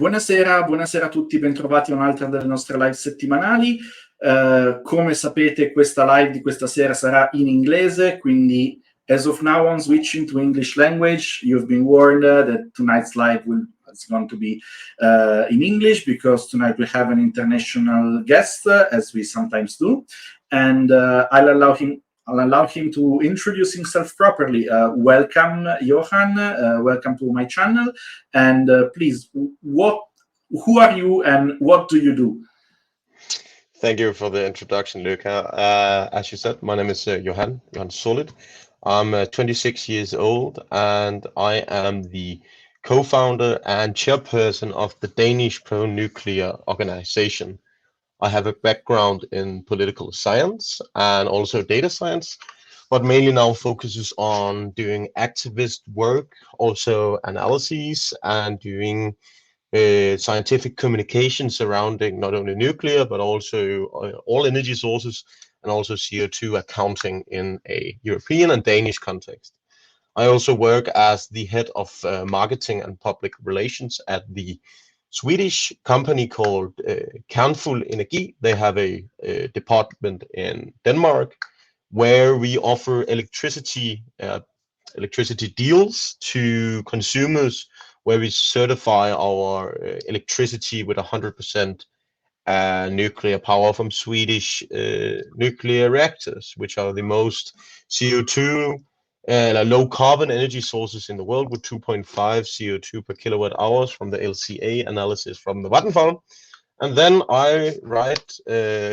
Buonasera a tutti, bentrovati a un'altra delle nostre live settimanali. Come sapete, questa live di questa sera sarà in inglese, quindi as of now I'm switching to English language. You've been warned that tonight's live is going to be in English because tonight we have an international guest, as we sometimes do, and I'll allow him to introduce himself properly. Welcome, Johan. Welcome to my channel. And please, who are you and what do you do? Thank you for the introduction, Luca. As you said, my name is Johan Sollid. I'm 26 years old and I am the co-founder and chairperson of the Danish pro-nuclear organization. I have a background in political science and also data science, but mainly now focuses on doing activist work, also analyses, and doing scientific communication surrounding not only nuclear, but also all energy sources, and also CO2 accounting in a European and Danish context. I also work as the head of marketing and public relations at the Swedish company called Kernful Energy. They have a department in Denmark where we offer electricity deals to consumers, where we certify our electricity with 100% nuclear power from Swedish nuclear reactors, which are the most CO2 low carbon energy sources in the world, with 2.5 CO2 per kilowatt hours from the LCA analysis from the Vattenfall. And then I write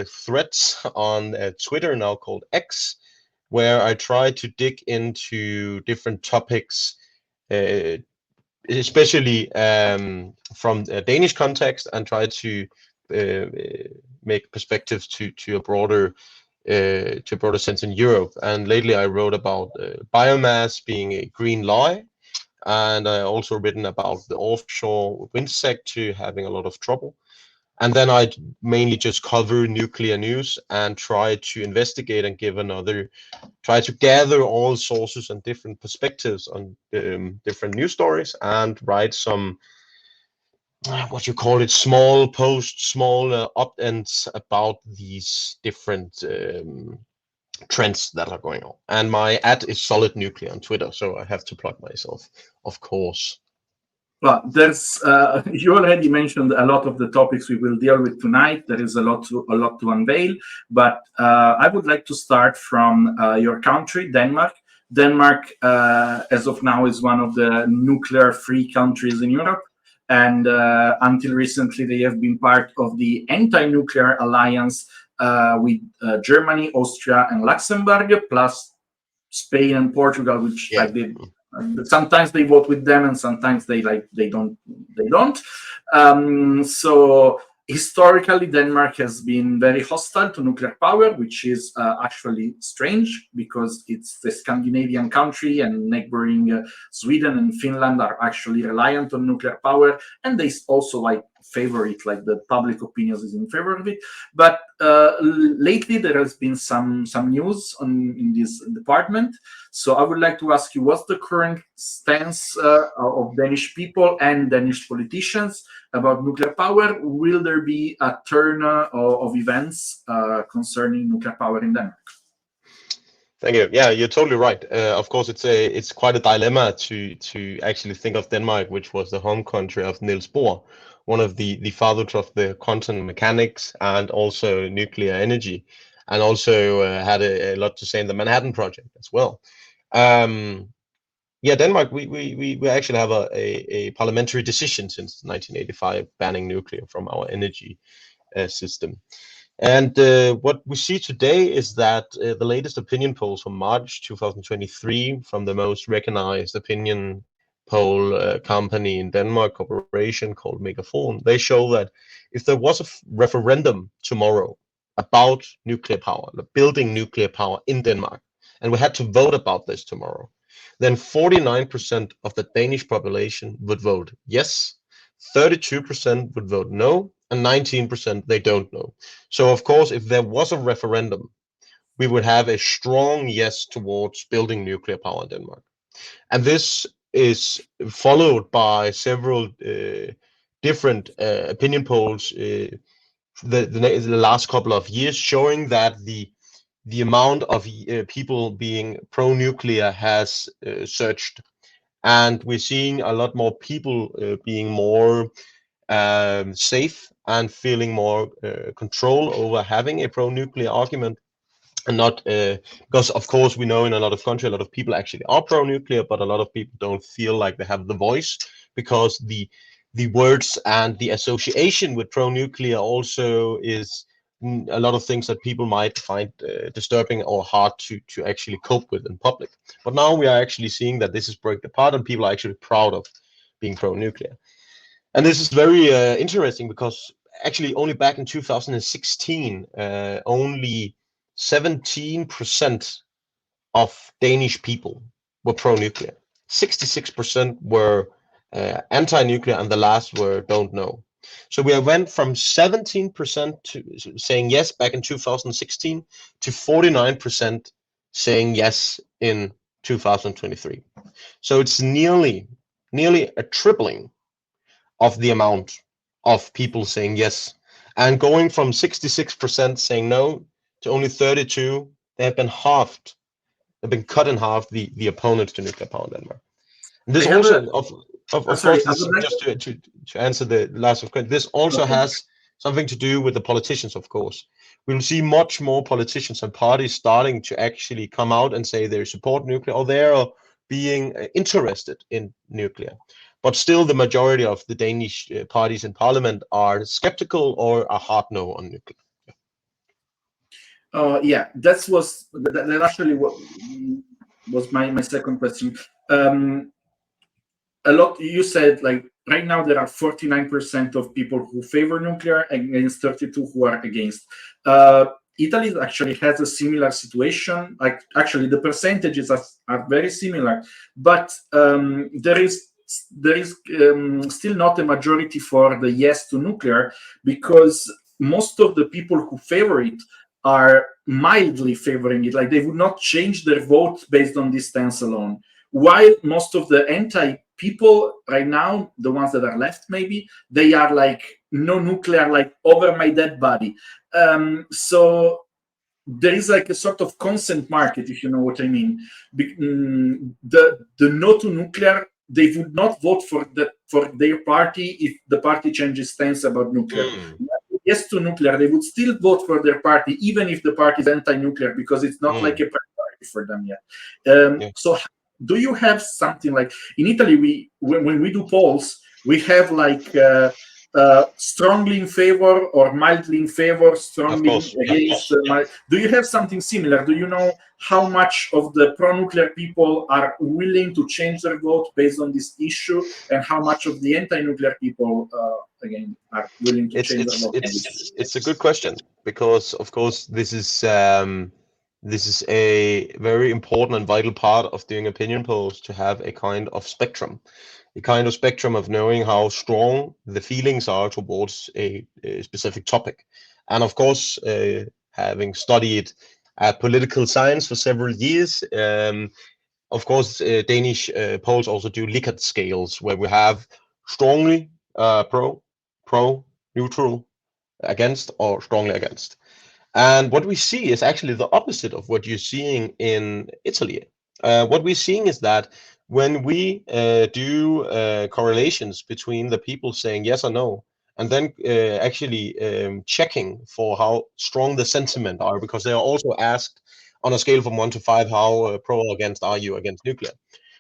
threads on Twitter, now called X, where I try to dig into different topics, especially from a Danish context, and try to make perspectives to a broader sense in Europe. And lately I wrote about biomass being a green lie, and I also written about the offshore wind sector having a lot of trouble. And then I mainly just cover nuclear news and try to investigate and try to gather all sources and different perspectives on different news stories, and write some small posts, small up-ends about these different trends that are going on. And my ad is Solid Nuclear on Twitter, so I have to plug myself, of course. Well, you already mentioned a lot of the topics we will deal with tonight. There is a lot to unveil, but I would like to start from your country, Denmark. Denmark, as of now, is one of the nuclear-free countries in Europe, and until recently, they have been part of the anti-nuclear alliance with Germany, Austria, and Luxembourg, plus Spain and Portugal, which sometimes they vote with them and sometimes they don't. So historically, Denmark has been very hostile to nuclear power, which is actually strange because it's the Scandinavian country, and neighboring Sweden and Finland are actually reliant on nuclear power, and they also favor it, the public opinion is in favor of it. But lately there has been some news in this department. So I would like to ask you, what's the current stance of Danish people and Danish politicians about nuclear power? Will there be a turn of events concerning nuclear power in Denmark? Thank you. Yeah, you're totally right. Of course, it's quite a dilemma to actually think of Denmark, which was the home country of Niels Bohr, one of the fathers of the quantum mechanics and also nuclear energy, and also had a lot to say in the Manhattan Project as well. Denmark, we actually have a parliamentary decision since 1985 banning nuclear from our energy system. And what we see today is that the latest opinion polls from March 2023 from the most recognized opinion poll company in Denmark, corporation called Megafon, they show that if there was a referendum tomorrow about nuclear power, building nuclear power in Denmark, and we had to vote about this tomorrow, then 49% of the Danish population would vote yes, 32% would vote no, and 19% they don't know. So of course, if there was a referendum, we would have a strong yes towards building nuclear power in Denmark. And this is followed by several different opinion polls the last couple of years, showing that the amount of people being pro-nuclear has surged, and we're seeing a lot more people being more safe and feeling more control over having a pro-nuclear argument, and not because of course we know in a lot of countries a lot of people actually are pro-nuclear, but a lot of people don't feel like they have the voice, because the words and the association with pro-nuclear also is a lot of things that people might find disturbing or hard to actually cope with in public. But now we are actually seeing that this is breaking apart and people are actually proud of being pro-nuclear. And this is very interesting, because actually only back in 2016, only 17% of Danish people were pro-nuclear. 66% were anti-nuclear, and the last were don't know. So we went from 17% to saying yes back in 2016 to 49% saying yes in 2023. So it's nearly a tripling of the amount of people saying yes. And going from 66% saying no to only 32, they have been halved. They've been cut in half, the opponents to nuclear power in Denmark. And I this have a also, of sorry. course, I this would like just to answer the last of question, this also okay. has something to do with the politicians, of course. We'll see much more politicians and parties starting to actually come out and say they support nuclear, or they're being interested in nuclear. But still, the majority of the Danish parties in parliament are skeptical or a hard no on nuclear. Yeah, that actually what was my second question. A lot you said, like, right now there are 49% of people who favor nuclear against 32 who are against. Italy actually has a similar situation. Like, actually the percentages are very similar, but there is still not a majority for the yes to nuclear, because most of the people who favor it are mildly favoring it. Like, they would not change their vote based on this stance alone, while most of the anti people right now, the ones that are left, maybe they are like, no nuclear, like, over my dead body. So there is like a sort of consent market, if you know what I mean. The no to nuclear, they would not vote for their party if the party changes stance about nuclear. Mm, Yes to nuclear, they would still vote for their party even if the party is anti-nuclear, because it's not like mm, a priority for them yet. yeah, So do you have something like in Italy? When we do polls, we have like strongly in favor or mildly in favor, of strongly course. Yeah. against. Do you have something similar? Do you know how much of the pro-nuclear people are willing to change their vote based on this issue, and how much of the anti-nuclear people, again, are willing to It's change their it's vote on this? it's it's a good question, because of course this is a very important and vital part of doing opinion polls, to have a kind of spectrum of knowing how strong the feelings are towards a specific topic. And of course, having studied political science for several years, of course, Danish polls also do Likert scales, where we have strongly pro, neutral, against, or strongly against. And what we see is actually the opposite of what you're seeing in Italy. What we're seeing is that when we do correlations between the people saying yes or no, and then actually checking for how strong the sentiment are, because they are also asked on a scale from 1 to 5, how pro or against are you against nuclear?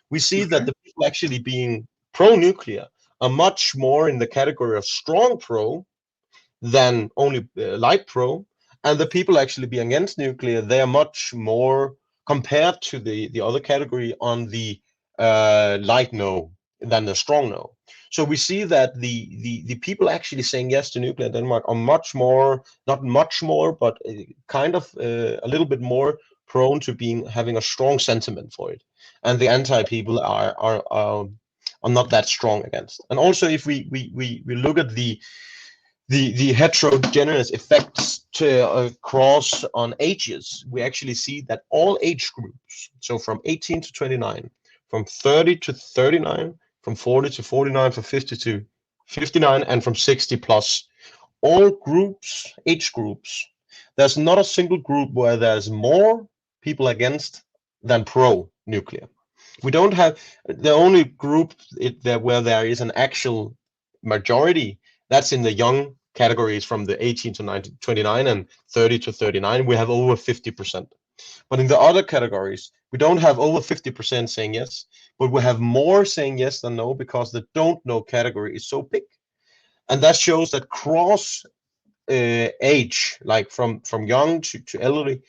We see that Okay. the people actually being pro-nuclear are much more in the category of strong pro than only light pro, and the people actually being against nuclear, they are much more, compared to the other category, on the light no than the strong no. So we see that the people actually saying yes to nuclear in Denmark are much more, not much more, but kind of a little bit more prone to being having a strong sentiment for it, and the anti people are not that strong against. And also, if we look at the heterogeneous effects across on ages, we actually see that all age groups, so from 18 to 29, from 30 to 39, from 40 to 49, from 50 to 59, and from 60 plus. All groups, age groups, there's not a single group where there's more people against than pro nuclear. We don't have the only group where there is an actual majority. That's in the young categories from the 18 to 29 and 30 to 39. We have over 50%. But in the other categories, we don't have over 50% saying yes, but we have more saying yes than no because the don't know category is so big. And that shows that cross age, like from young to elderly,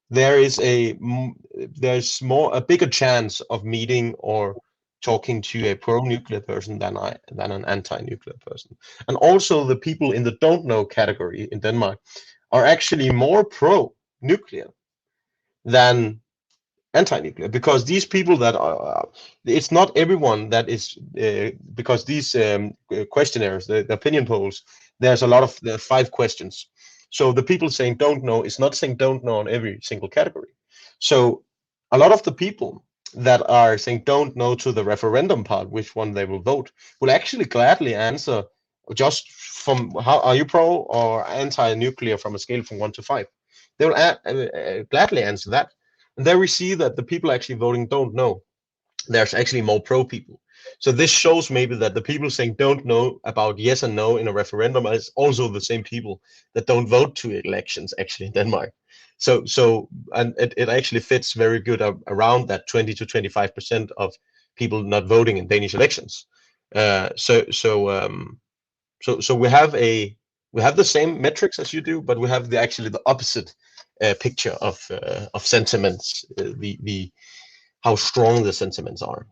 there is there's a bigger chance of meeting or talking to a pro-nuclear person than an anti-nuclear person. And also the people in the don't know category in Denmark are actually more pro-nuclear than anti-nuclear, because these people that are, it's not everyone that is, because these questionnaires, the opinion polls, there's a lot of the 5 questions. So the people saying don't know is not saying don't know on every single category. So a lot of the people that are saying don't know to the referendum part, which one they will vote, will actually gladly answer just from how are you pro or anti-nuclear from a scale from 1 to 5. They will gladly answer that. And there we see that the people actually voting don't know. There's actually more pro people. So this shows maybe that the people saying don't know about yes and no in a referendum is also the same people that don't vote to elections actually in Denmark. And it actually fits very good around that 20 to 25% of people not voting in Danish elections. So we have the same metrics as you do, but we have actually the opposite picture of sentiments, the how strong the sentiments are.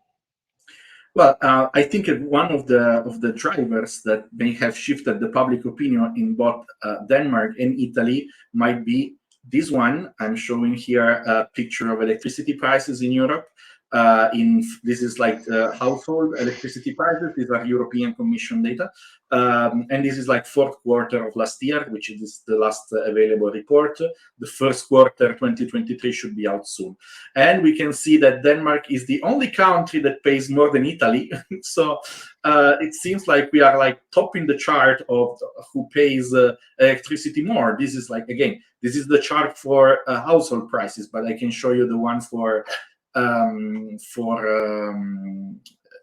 Well, I think one of the drivers that may have shifted the public opinion in both Denmark and Italy might be this one. I'm showing here a picture of electricity prices in Europe. This is like household electricity prices. These are European Commission data, and this is like fourth quarter of last year, which is the last available report. The first quarter 2023 should be out soon, and we can see that Denmark is the only country that pays more than Italy. So it seems like we are like topping the chart of who pays electricity more. This is like, again, this is the chart for household prices, but I can show you the one for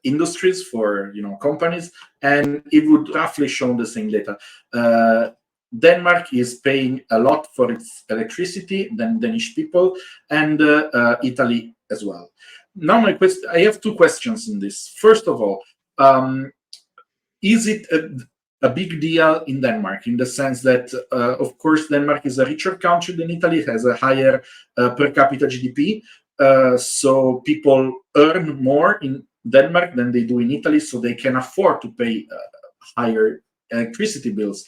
industries, for companies, and it would roughly show the same data. Denmark is paying a lot for its electricity than Danish people, and Italy as well. Now I have 2 questions in this. First of all, is it a big deal in Denmark, in the sense that, of course, Denmark is a richer country than Italy, it has a higher per capita GDP, so people earn more in Denmark than they do in Italy, so they can afford to pay higher electricity bills.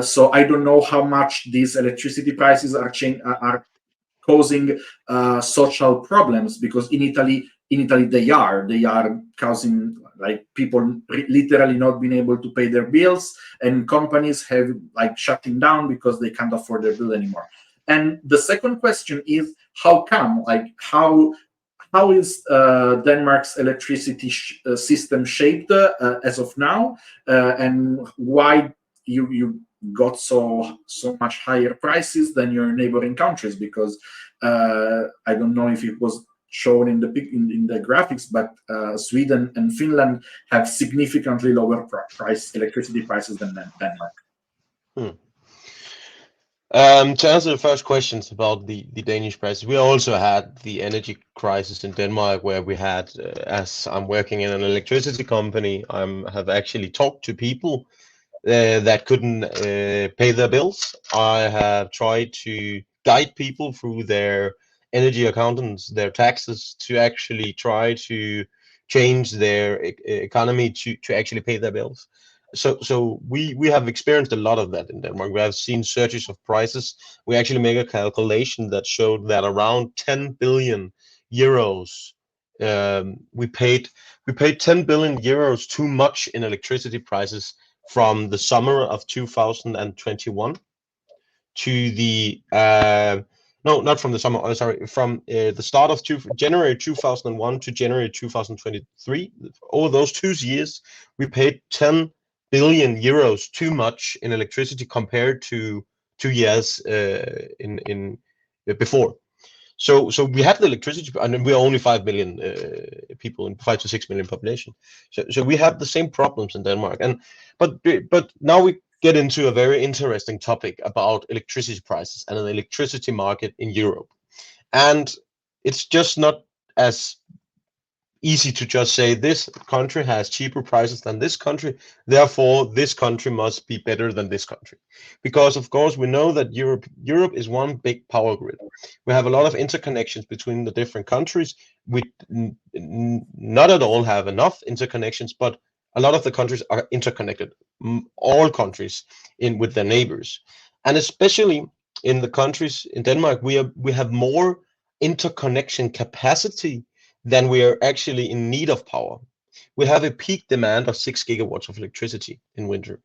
So I don't know how much these electricity prices are causing social problems, because in Italy they are causing, like, people literally not being able to pay their bills, and companies have like shutting down because they can't afford their bill anymore. And the second question is, how come? Like, how is Denmark's electricity system shaped as of now, and why you got so much higher prices than your neighboring countries? Because I don't know if it was shown in the graphics, but Sweden and Finland have significantly lower electricity prices than Denmark. To answer the first questions about the Danish prices, we also had the energy crisis in Denmark, where we had, as I'm working in an electricity company, I have actually talked to people that couldn't pay their bills. I have tried to guide people through their energy accountants, their taxes, to actually try to change their economy to actually pay their bills. So we have experienced a lot of that in Denmark. We have seen surges of prices. We actually make a calculation that showed that around 10 billion euros we paid 10 billion euros too much in electricity prices from the summer of 2021 to the no, not from the summer. Oh, sorry, from the start of January 2001 to January 2023. Over those 2 years, we paid 10 billion euros too much in electricity compared to 2 years in before. So we have the electricity, and we're only 5 million people, in 5 to 6 million population. So we have the same problems in Denmark. But now we get into a very interesting topic about electricity prices and an electricity market in Europe. And it's just not as easy to just say this country has cheaper prices than this country, therefore this country must be better than this country. Because of course we know that Europe is one big power grid. We have a lot of interconnections between the different countries. We not at all have enough interconnections, but a lot of the countries are interconnected, all countries in with their neighbors. And especially in the countries in Denmark, we have more interconnection capacity than we are actually in need of power. We have a peak demand of 6 gigawatts of electricity in winter,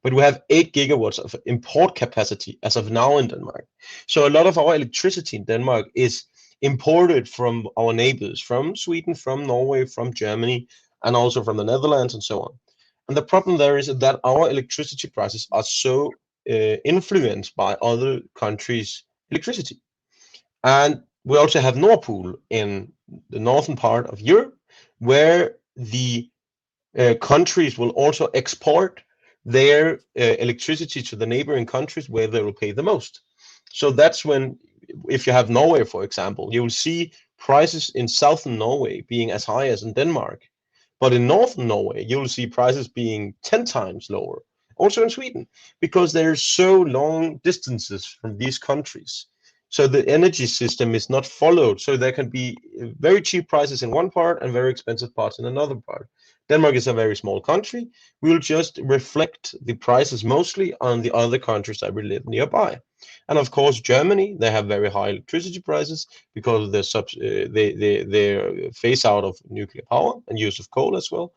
but we have 8 gigawatts of import capacity as of now in Denmark. So a lot of our electricity in Denmark is imported from our neighbors, from Sweden, from Norway, from Germany, and also from the Netherlands and so on. And the problem there is that our electricity prices are so influenced by other countries' electricity. And we also have Nord Pool in the northern part of Europe, where the countries will also export their electricity to the neighboring countries where they will pay the most. So that's when, if you have Norway, for example, you will see prices in southern Norway being as high as in Denmark. But in northern Norway, you will see prices being 10 times lower. Also in Sweden, because there's so long distances from these countries. So the energy system is not followed. So there can be very cheap prices in one part and very expensive parts in another part. Denmark is a very small country. We will just reflect the prices mostly on the other countries that we live nearby. And of course, Germany, they have very high electricity prices because of their phase out of nuclear power and use of coal as well.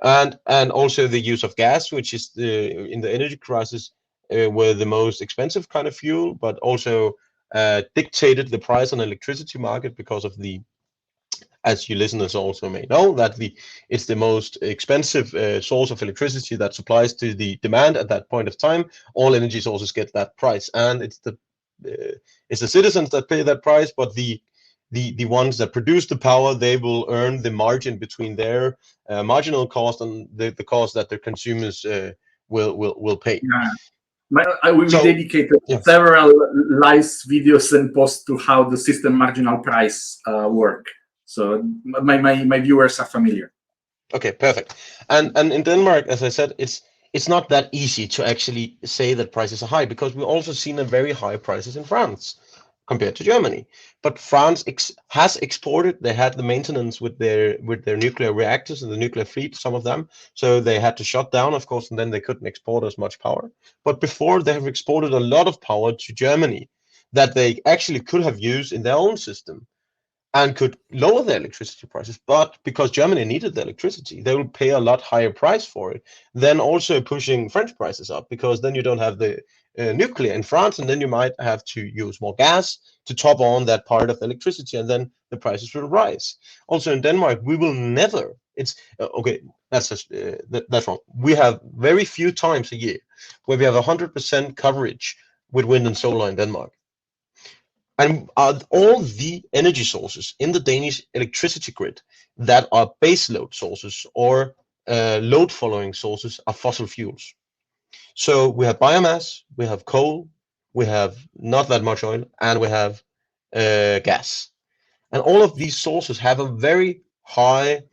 And also the use of gas, which is in the energy crisis were the most expensive kind of fuel, but also dictated the price on the electricity market because of the, as you listeners also may know, that it's the most expensive source of electricity that supplies to the demand at that point of time. All energy sources get that price, and it's the citizens that pay that price, but the ones that produce the power, they will earn the margin between their marginal cost and the cost that their consumers will pay. Yeah. We So dedicated yeah. several live videos and posts to how the system marginal price work. So my viewers are familiar. Okay, perfect. And in Denmark, as I said, it's not that easy to actually say that prices are high, because we've also seen a very high prices in France compared to Germany. But France has exported. They had the maintenance with their nuclear reactors and the nuclear fleet, some of them. So they had to shut down, of course, and then they couldn't export as much power. But before, they have exported a lot of power to Germany that they actually could have used in their own system and could lower their electricity prices. But because Germany needed the electricity, they will pay a lot higher price for it, then also pushing French prices up, because then you don't have the nuclear in France, and then you might have to use more gas to top on that part of the electricity, and then the prices will rise. Also in Denmark, we will never, it's okay, that's just, that's wrong. We have very few times a year where we have 100% coverage with wind and solar in Denmark. And all the energy sources in the Danish electricity grid that are base load sources or load following sources are fossil fuels. So we have biomass, we have coal, we have not that much oil, and we have gas. And all of these sources have a very high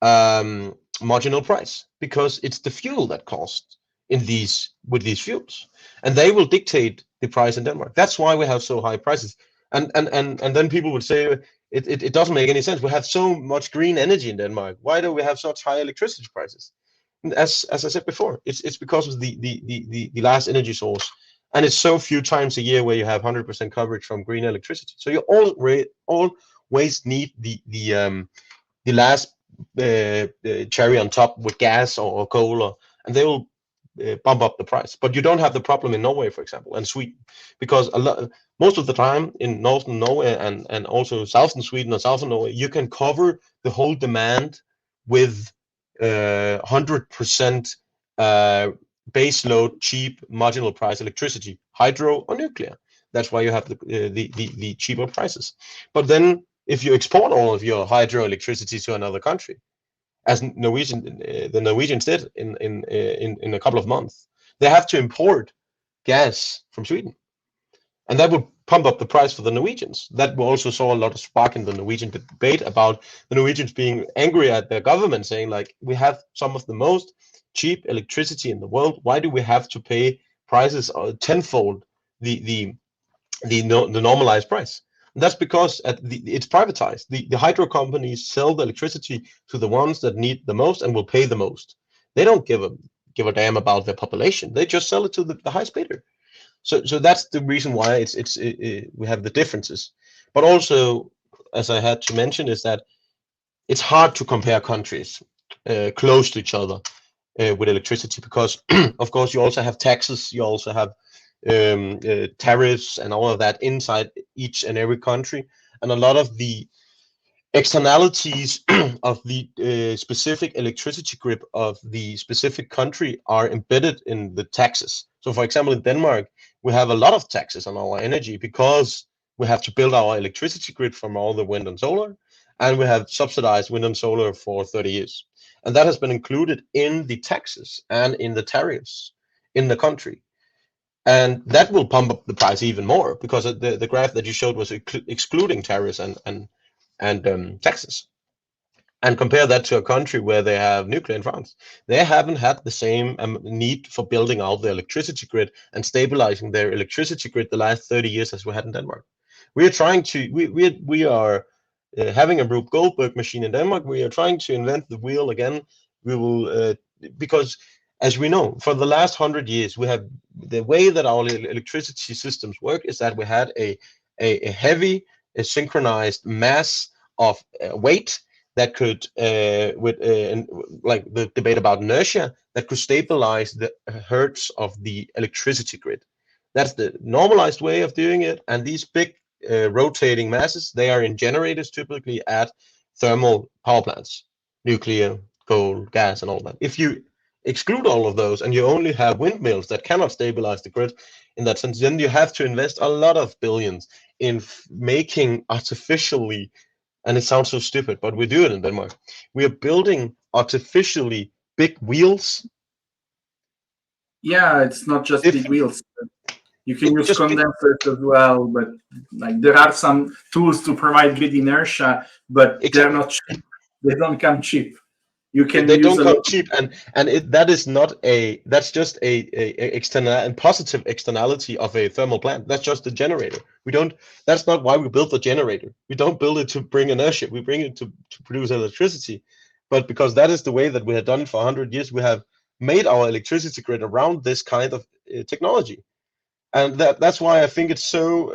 marginal price, because it's the fuel that costs in these with these fuels, and they will dictate the price in Denmark. That's why we have so high prices. And then people would say it doesn't make any sense. We have so much green energy in Denmark. Why do we have such high electricity prices? And as I said before, it's because of the last energy source, and it's so few times a year where you have 100% coverage from green electricity. So you always need the last cherry on top with gas or coal, and they will bump up the price. But you don't have the problem in Norway, for example, and Sweden, because most of the time in northern Norway and also southern Sweden or southern Norway, you can cover the whole demand with 100% base load, cheap, marginal price electricity, hydro or nuclear. That's why you have the cheaper prices. But then if you export all of your hydroelectricity to another country, as the Norwegians did in a couple of months, they have to import gas from Sweden, and that would pump up the price for the Norwegians. That we also saw a lot of spark in the Norwegian debate about the Norwegians being angry at their government, saying like, we have some of the most cheap electricity in the world. Why do we have to pay prices tenfold the normalized price? And that's because it's privatized. The hydro companies sell the electricity to the ones that need the most and will pay the most. They don't give a damn about their population. They just sell it to the highest bidder. So that's the reason why we have the differences. But also, as I had to mention, is that it's hard to compare countries close to each other with electricity, because of course you also have taxes, you also have tariffs and all of that inside each and every country, and a lot of the externalities of the specific electricity grid of the specific country are embedded in the taxes. So for example, in Denmark, we have a lot of taxes on our energy because we have to build our electricity grid from all the wind and solar, and we have subsidized wind and solar for 30 years. And that has been included in the taxes and in the tariffs in the country. And that will pump up the price even more, because the graph that you showed was excluding tariffs and taxes. And compare that to a country where they have nuclear in France. They haven't had the same need for building out the electricity grid and stabilizing their electricity grid the last 30 years as we had in Denmark. We are trying to, we are having a Rube Goldberg machine in Denmark. We are trying to invent the wheel again. We will, because as we know, for the last 100 years, we have the way that our electricity systems work is that we had a heavy, synchronized mass of weight that could, like the debate about inertia, that could stabilize the hertz of the electricity grid. That's the normalized way of doing it. And these big rotating masses, they are in generators, typically at thermal power plants, nuclear, coal, gas, and all that. If you exclude all of those and you only have windmills that cannot stabilize the grid in that sense, then you have to invest a lot of billions in making artificially, and it sounds so stupid, but we do it in Denmark. We are building artificially big wheels. Yeah, it's not just big wheels. You can use condensers as well, but like there are some tools to provide grid inertia, but they're not cheap. They don't come cheap. You can they use don't come cheap, and that is not a, that's just a external and positive externality of a thermal plant. That's just the generator. We don't, that's not why we built the generator. We don't build it to bring inertia. We bring it to produce electricity. But because that is the way that we have done it for 100 years, we have made our electricity grid around this kind of technology. And that's why I think it's so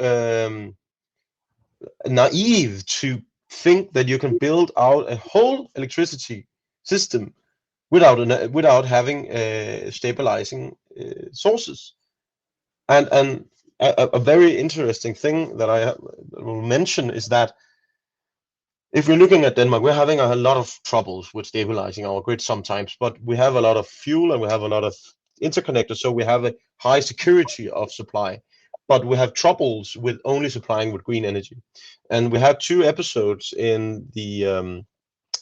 naive to think that you can build out a whole electricity system without having stabilizing sources. And a very interesting thing that I will mention is that if we're looking at Denmark, we're having a lot of troubles with stabilizing our grid sometimes, but we have a lot of fuel and we have a lot of interconnectors, so we have a high security of supply. But we have troubles with only supplying with green energy. And we had 2 episodes in the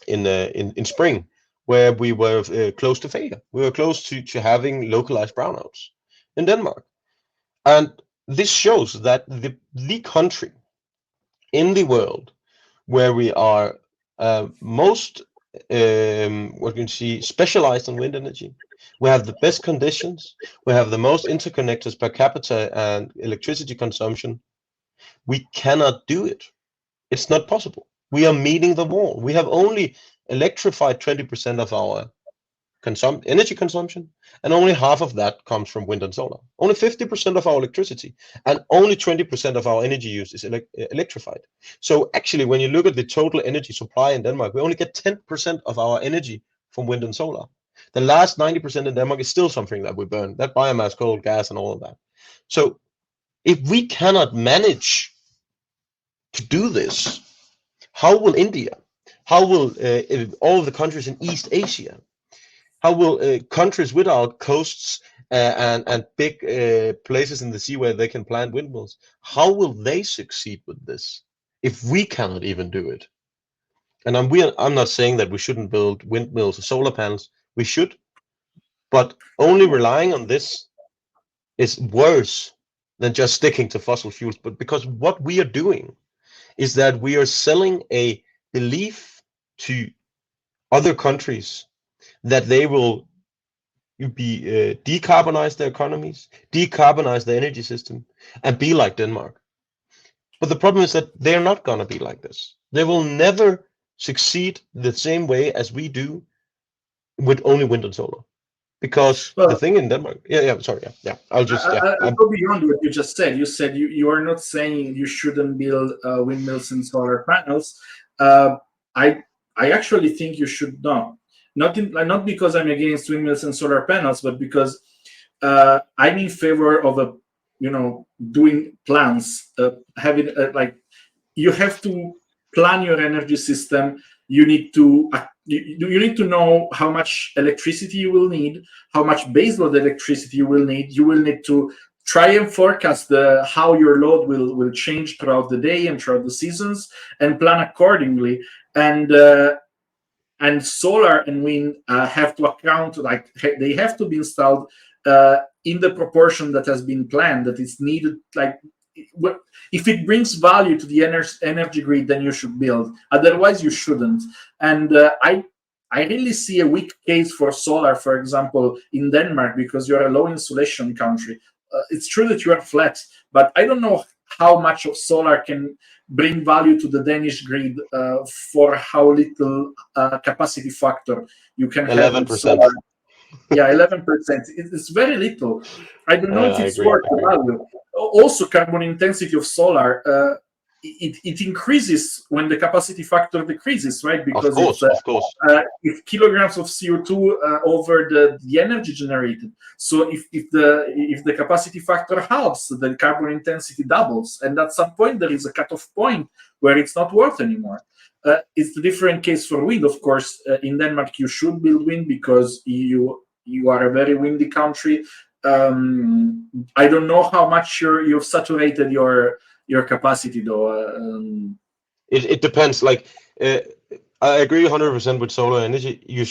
in spring where we were close to failure. We were close to having localized brownouts in Denmark. And this shows that the country in the world where we are most, what you can see, specialized in wind energy, we have the best conditions, we have the most interconnectors per capita and electricity consumption, we cannot do it. It's not possible. We are meeting the wall. We have only electrified 20% of our energy consumption, and only half of that comes from wind and solar. Only 50% of our electricity, and only 20% of our energy use is electrified. So actually, when you look at the total energy supply in Denmark, we only get 10% of our energy from wind and solar. The last 90% in Denmark is still something that we burn, that biomass, coal, gas, and all of that. So if we cannot manage to do this, how will India, how will all the countries in East Asia, How will countries without coasts and big places in the sea where they can plant windmills, how will they succeed with this if we cannot even do it? And I'm not saying that we shouldn't build windmills or solar panels. We should, but only relying on this is worse than just sticking to fossil fuels. But because what we are doing is that we are selling a belief to other countries that they will be decarbonize their economies, decarbonize the energy system, and be like Denmark. But the problem is that they're not going to be like this. They will never succeed the same way as we do with only wind and solar. Because the Well, thing in Denmark, sorry, I'll just, I'll go beyond what you just said. You said you are not saying you shouldn't build windmills and solar panels. Uh, I I actually think you should not. Not because I'm against windmills and solar panels, but because I'm in favor of a doing plans, having like you have to plan your energy system. You need to you need to know how much electricity you will need, how much baseload electricity you will need. You will need to try and forecast how your load will change throughout the day and throughout the seasons, and plan accordingly. And solar and wind have to account, like they have to be installed in the proportion that has been planned, that is needed. Like if it brings value to the energy grid, then you should build, otherwise you shouldn't. And I really see a weak case for solar, for example, in Denmark, because you're a low insulation country. It's true that you are flat, but I don't know how much of solar can bring value to the Danish grid for how little capacity factor you can have with 11%. solar. Yeah, 11%. It's very little. I don't know if I it's agree. worth the value. Also, carbon intensity of solar, it increases when the capacity factor decreases, right? Because it's Of course. if kilograms of CO2 over the energy generated. So if the capacity factor halves, the carbon intensity doubles, and at some point there is a cutoff point where it's not worth anymore. It's a different case for wind, of course. In Denmark, you should build wind because you are a very windy country. I don't know how much you've saturated your capacity though. It depends. Like I agree 100% with solar energy. You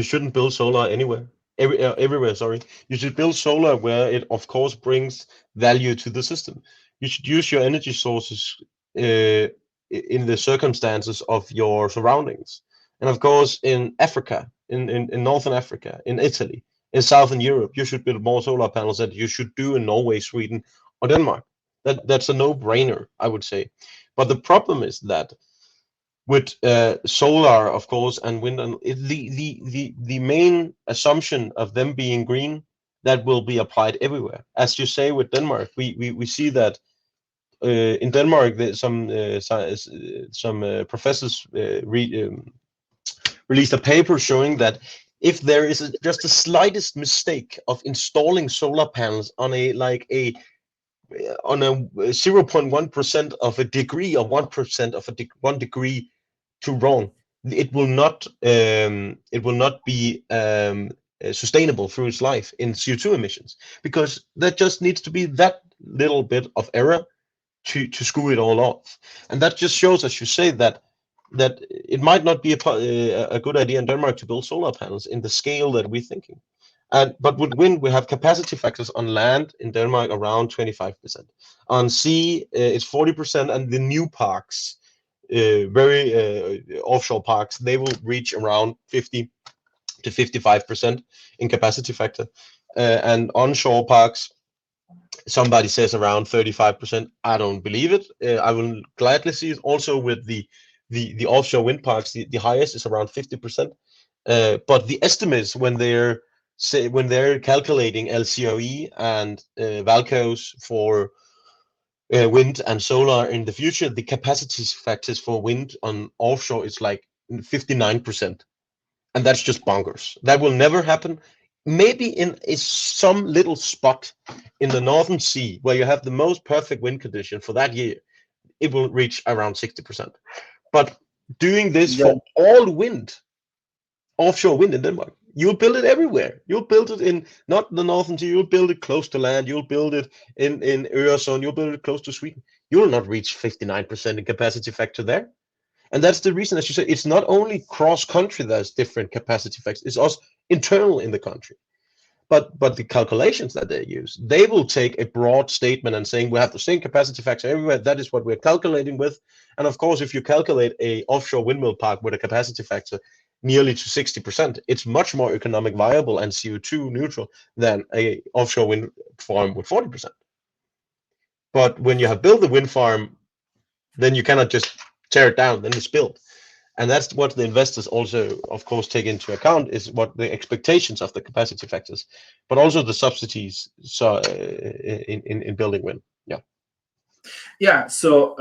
shouldn't build solar anywhere. Everywhere, sorry. You should build solar where it of course brings value to the system. You should use your energy sources in the circumstances of your surroundings. And of course in Africa, in Northern Africa, in Italy, in Southern Europe, you should build more solar panels than you should do in Norway, Sweden, or Denmark. That's a no-brainer, I would say. But the problem is that with solar, of course, and wind, and the main assumption of them being green, that will be applied everywhere. As you say with Denmark, we see that in Denmark, some professors released a paper showing that if there is just the slightest mistake of installing solar panels on a 0.1% of a degree or 1% of 1 degree too wrong, it will not be sustainable through its life in CO2 emissions, because there just needs to be that little bit of error to screw it all off. And that just shows, as you say, that it might not be a good idea in Denmark to build solar panels in the scale that we're thinking. But with wind, we have capacity factors on land in Denmark around 25%. On sea, it's 40%, and the new parks, very offshore parks, they will reach around 50 to 55% in capacity factor. And onshore parks, somebody says around 35%. I don't believe it. I will gladly see it. Also with the offshore wind parks, the highest is around 50%. But the estimates when they're calculating LCOE and Valcos for wind and solar in the future, the capacity factors for wind on offshore is like 59%. And that's just bonkers. That will never happen. Maybe in some little spot in the Northern Sea where you have the most perfect wind condition for that year, it will reach around 60%. But doing this Yeah. for all wind, offshore wind in Denmark, you'll build it everywhere. You'll build it in not the northern tier. You'll build it close to land. You'll build it in Öresund. You'll build it close to Sweden. You will not reach 59% in capacity factor there. And that's the reason, as you said, it's not only cross country that's different capacity factors. It's also internal in the country. But the calculations that they use, they will take a broad statement and saying we have the same capacity factor everywhere. That is what we're calculating with. And of course, if you calculate a offshore windmill park with a capacity factor nearly to 60%, it's much more economic viable and CO2 neutral than a offshore wind farm with 40%. But when you have built the wind farm, then you cannot just tear it down, then it's built. And that's what the investors also, of course, take into account is what the expectations of the capacity factors, but also the subsidies in building wind. Yeah. Yeah. So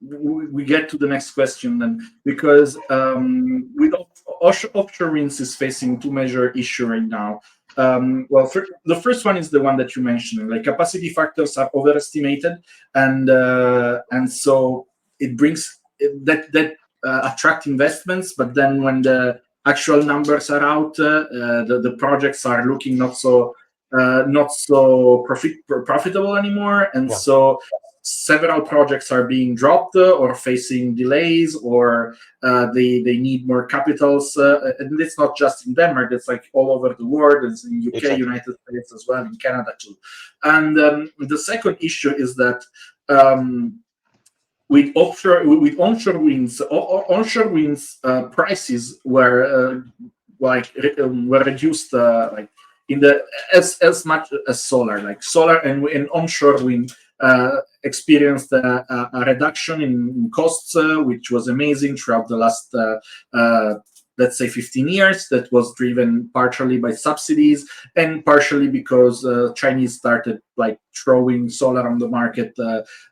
we get to the next question then, because with offshore winds is facing two major issues right now. Well, the first one is the one that you mentioned, like capacity factors are overestimated, and so it brings that attract investments, but then when the actual numbers are out, the projects are looking not so profitable anymore, and Yeah. so several projects are being dropped or facing delays, or they need more capitals. And it's not just in Denmark; it's like all over the world. It's in UK, Exactly. United States as well, in Canada too. And the second issue is that. With onshore winds, onshore winds prices were were reduced like in the as much as solar, like solar and onshore wind experienced a reduction in costs, which was amazing throughout the last let's say 15 years. That was driven partially by subsidies and partially because Chinese started like throwing solar on the market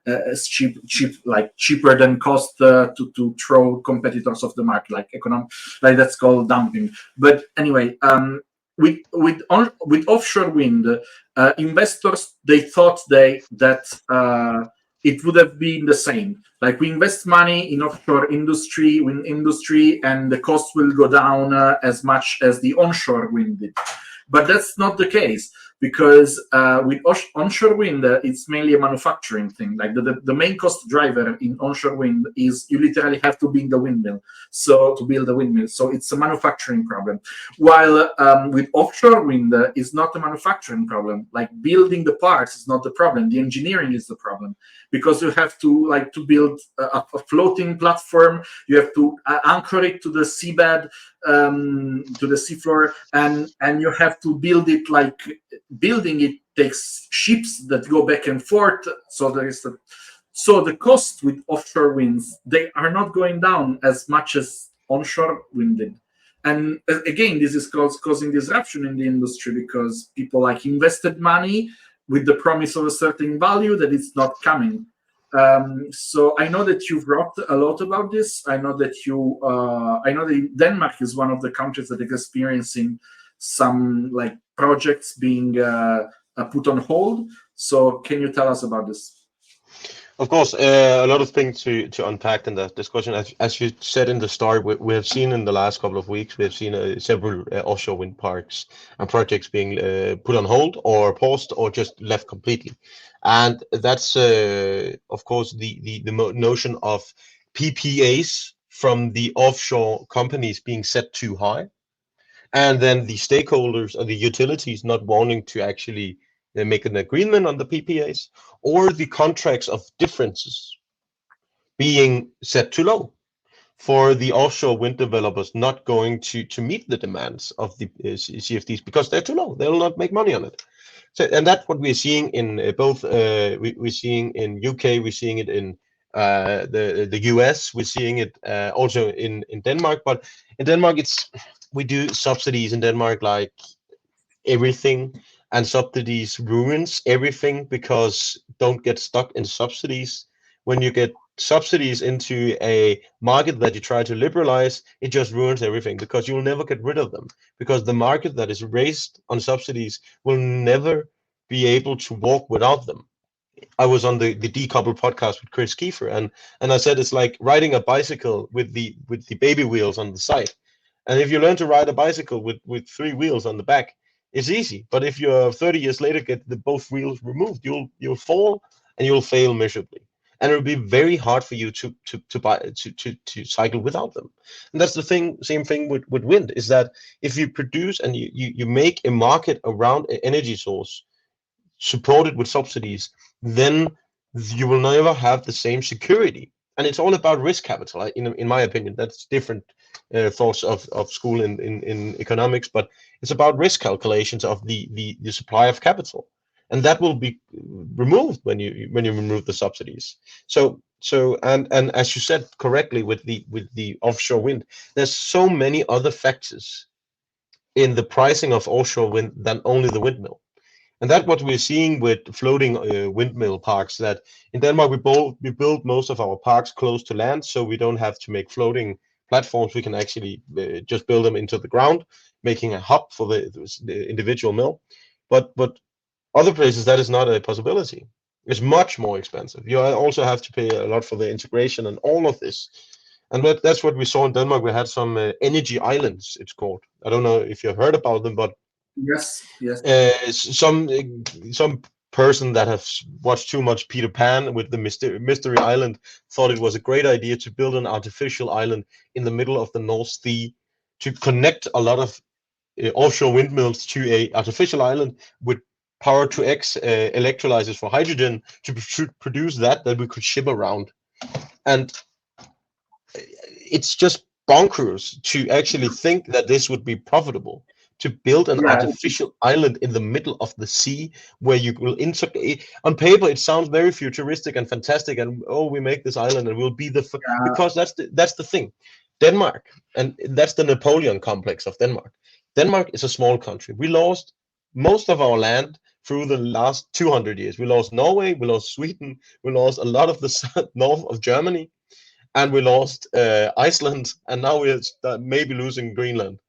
as cheaper than cost to throw competitors off the market, like like that's called dumping. But anyway, with offshore wind, investors, they thought that it would have been the same. Like we invest money in offshore industry, wind industry, and the cost will go down as much as the onshore wind did. But that's not the case, because with onshore wind, it's mainly a manufacturing thing. Like the main cost driver in onshore wind is you literally have to build the windmill. So to build a windmill, so it's a manufacturing problem. While with offshore wind, it's not a manufacturing problem. Like building the parts is not the problem. The engineering is the problem, because you have to build a floating platform. You have to anchor it to the seabed, to the seafloor, and you have to build it. Like building it takes ships that go back and forth. So the cost with offshore winds, they are not going down as much as onshore wind did. And again, this is causing disruption in the industry, because people like invested money with the promise of a certain value that it's not coming. So I know that you've wrote a lot about this. I know that Denmark is one of the countries that is experiencing some like projects being put on hold. So can you tell us about this? Of course, a lot of things to unpack in that discussion. As you said in the start, we have seen in the last couple of weeks, we have seen several offshore wind parks and projects being put on hold or paused or just left completely. And that's, of course, the notion of PPAs from the offshore companies being set too high, and then the stakeholders or the utilities not wanting to actually make an agreement on the PPAs, or the contracts of differences being set too low for the offshore wind developers not going to meet the demands of the CFDs because they're too low. They will not make money on it. So, and that's what we're seeing in both. We're seeing in UK. We're seeing it in the US. We're seeing it also in Denmark. But in Denmark, we do subsidies in Denmark like everything, and subsidies ruins everything, because don't get stuck in subsidies. When you get subsidies into a market that you try to liberalize, it just ruins everything, because you will never get rid of them, because the market that is raised on subsidies will never be able to walk without them. I was on the Decouple podcast with Chris Kiefer, and I said it's like riding a bicycle with the baby wheels on the side. And if you learn to ride a bicycle with three wheels on the back, it's easy. But if you're 30 years later get the both wheels removed, you'll fall and you'll fail miserably. And it'll be very hard for you to cycle without them. And that's the thing, same thing with wind, is that if you produce and you make a market around an energy source supported with subsidies, then you will never have the same security. And it's all about risk capital. In my opinion, that's different thoughts of school in economics, but it's about risk calculations of the supply of capital, and that will be removed when you remove the subsidies. And as you said correctly with the offshore wind, there's so many other factors in the pricing of offshore wind than only the windmill. And that's what we're seeing with floating windmill parks. That in Denmark we build most of our parks close to land, so we don't have to make floating platforms. We can actually just build them into the ground, making a hub for the individual mill. But other places that is not a possibility. It's much more expensive. You also have to pay a lot for the integration and all of this. And that's what we saw in Denmark. We had some energy islands, it's called. I don't know if you've heard about them, but Yes, yes. Some person that has watched too much Peter Pan with the Mystery Island thought it was a great idea to build an artificial island in the middle of the North Sea to connect a lot of offshore windmills to a artificial island with power to X electrolyzers for hydrogen to produce that we could ship around. And it's just bonkers to actually think that this would be profitable, to build an Yeah, artificial island in the middle of the sea where you will on paper it sounds very futuristic and fantastic, and oh, we make this island and we'll be yeah, because that's the thing. Denmark, and that's the Napoleon complex of Denmark. Denmark is a small country. We lost most of our land through the last 200 years. We lost Norway, we lost Sweden, we lost a lot of the north of Germany, and we lost Iceland, and now we're maybe losing Greenland.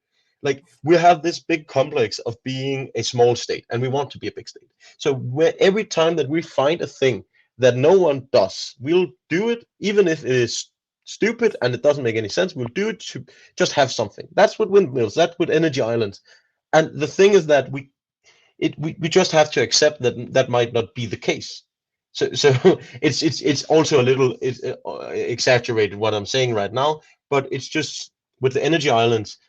Like, we have this big complex of being a small state, and we want to be a big state. So every time that we find a thing that no one does, we'll do it, even if it is stupid and it doesn't make any sense. We'll do it to just have something. That's what windmills. That's what energy islands. And the thing is that we just have to accept that that might not be the case. So it's also a little exaggerated what I'm saying right now, but it's just with the energy islands.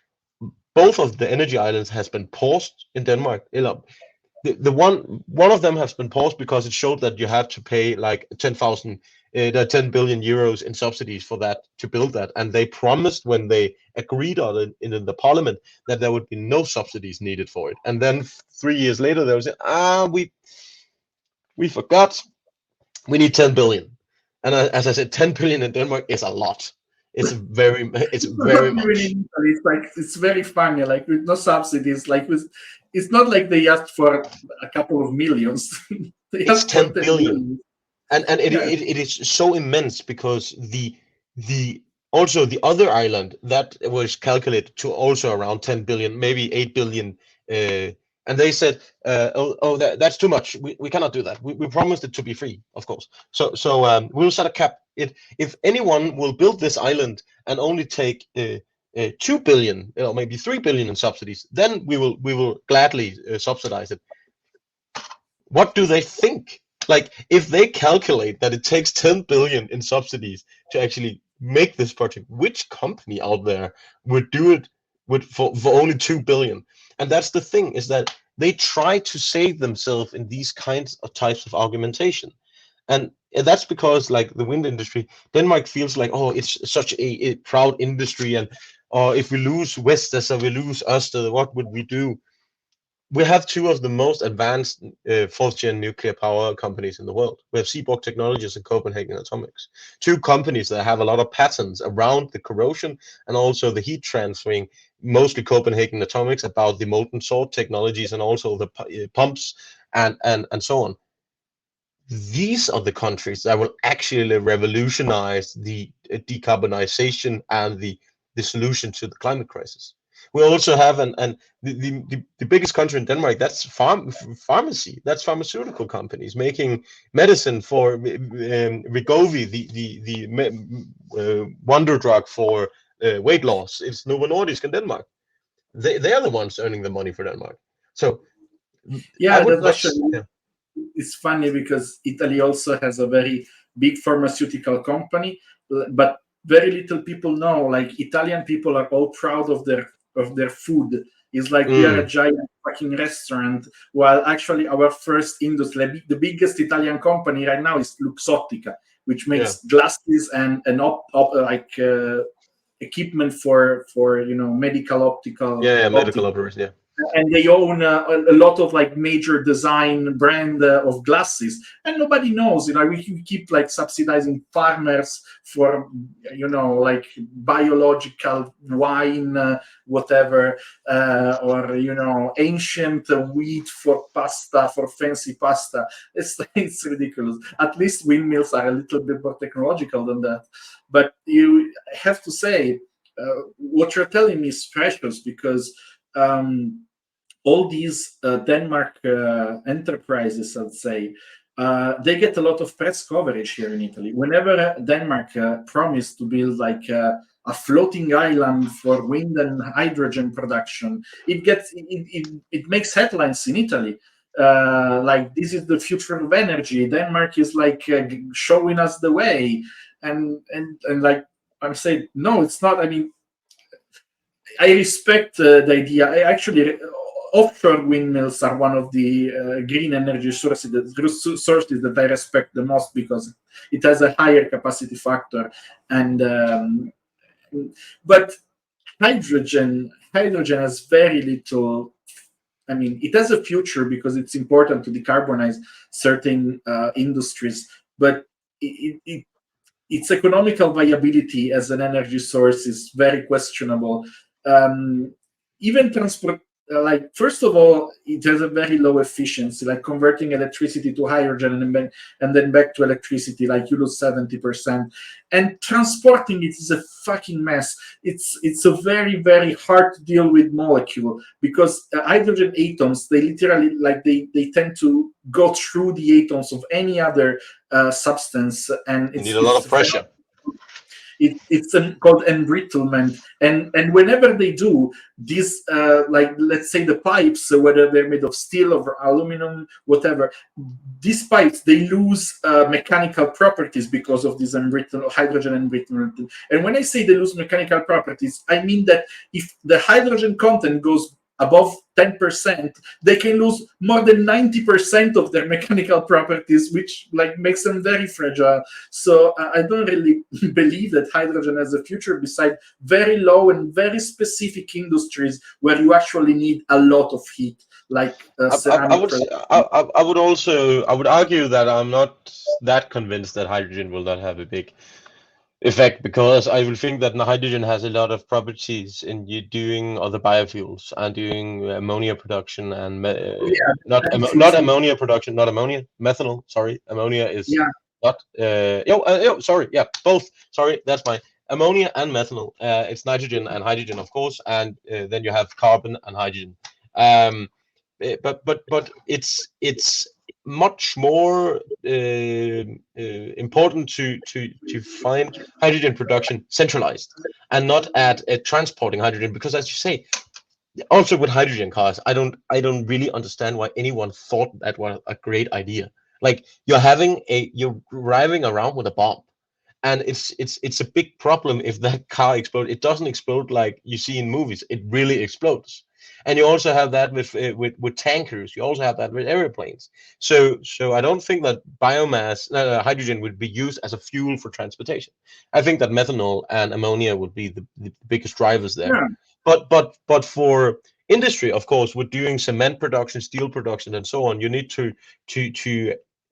Both of the energy islands has been paused in Denmark. The one of them has been paused because it showed that you have to pay like 10 billion euros in subsidies for that to build that, and they promised when they agreed on it in the parliament that there would be no subsidies needed for it. And then 3 years later, they was we forgot, we need 10 billion. And as I said, 10 billion in Denmark is a lot. It's very not even much. in Italy. It's like it's very funny. Like with no subsidies, like with it's not like they asked for a couple of millions. They It's asked for 10 10 billion. million. And Yeah, it is so immense because the also the other island that was calculated to also around 10 billion, maybe 8 billion, and they said that's too much, we cannot do that. We promised it to be free, of course. So we'll set a cap. If anyone will build this island and only take 2 billion, maybe 3 billion in subsidies, then we will gladly subsidize it. What do they think? Like, if they calculate that it takes 10 billion in subsidies to actually make this project, which company out there would do it for only 2 billion? And that's the thing, is that they try to save themselves in these kinds of types of argumentation. And that's because, like, the wind industry, Denmark feels like, oh, it's such a proud industry, and if we lose Vestas or we lose Ørsted, what would we do? We have two of the most advanced fourth-gen nuclear power companies in the world. We have Seaborg Technologies and Copenhagen Atomics, two companies that have a lot of patents around the corrosion and also the heat transferring, mostly Copenhagen Atomics, about the molten salt technologies and also the pumps and so on. These are the countries that will actually revolutionize the decarbonization and the solution to the climate crisis. We also have the biggest country in Denmark, that's pharmacy, that's pharmaceutical companies making medicine for Wegovy, the wonder drug for weight loss. It's Novo Nordisk in Denmark. They are the ones earning the money for Denmark. So I Yeah, would that's not. actually, Yeah. it's funny because Italy also has a very big pharmaceutical company, but very little people know. Like Italian people are all proud of their food. It's like we are a Mm, giant fucking restaurant, while actually our first industry, like the biggest Italian company right now is Luxottica, which yeah. makes glasses and equipment for medical optical Yeah. Yeah. optics, Medical operators. Yeah. and they own a lot of like major design brand of glasses, and nobody knows. We can keep like subsidizing farmers for like biological wine, whatever, or ancient wheat for pasta, for fancy pasta. It's ridiculous. At least windmills are a little bit more technological than that, but you have to say, what you're telling me is precious, because all these Denmark enterprises, I'd say, they get a lot of press coverage here in Italy. Whenever Denmark promised to build like a floating island for wind and hydrogen production, it makes headlines in Italy. Like, this is the future of energy. Denmark is like showing us the way, and like I'm saying, no, it's not. I mean, I respect the idea. I actually, offshore windmills are one of the green energy sources that I respect the most, because it has a higher capacity factor. And but hydrogen has very little. I mean, it has a future because it's important to decarbonize certain industries, but its economical viability as an energy source is very questionable. Um, Even transport, like, first of all, it has a very low efficiency, like converting electricity to hydrogen and then back to electricity, like you lose 70%. And transporting it is a fucking mess. It's a very, very hard to deal with molecule, because hydrogen atoms, they literally, like, they tend to go through the atoms of any other substance, and You need it's a lot it's of pressure. called embrittlement. And whenever they do this, like, let's say the pipes, whether they're made of steel or aluminum, whatever, these pipes, they lose mechanical properties because of this hydrogen embrittlement. And when I say they lose mechanical properties, I mean that if the hydrogen content goes above 10%, they can lose more than 90% of their mechanical properties, which like makes them very fragile. So I don't really believe that hydrogen has a future, beside very low and very specific industries where you actually need a lot of heat, like I ceramic would production. I would also I would argue that I'm not that convinced that hydrogen will not have a big effect, because I will think that hydrogen has a lot of properties in you doing other biofuels and doing ammonia production and Yeah, not definitely. ammonia production, not ammonia, methanol. Sorry, ammonia is Yeah, not. Sorry, yeah, both. Sorry, that's my ammonia and methanol. It's nitrogen and hydrogen, of course, and then you have carbon and hydrogen. Um, but it's much more important to find hydrogen production centralized and not at transporting hydrogen, because as you say, also with hydrogen cars, I don't really understand why anyone thought that was a great idea. Like, you're driving around with a bomb, and it's a big problem if that car explodes. It doesn't explode like you see in movies. It really explodes. And you also have that with tankers. You also have that with airplanes. So I don't think that biomass hydrogen would be used as a fuel for transportation. I think that methanol and ammonia would be the biggest drivers there. yeah, But for industry, of course, with doing cement production, steel production, and so on, you need to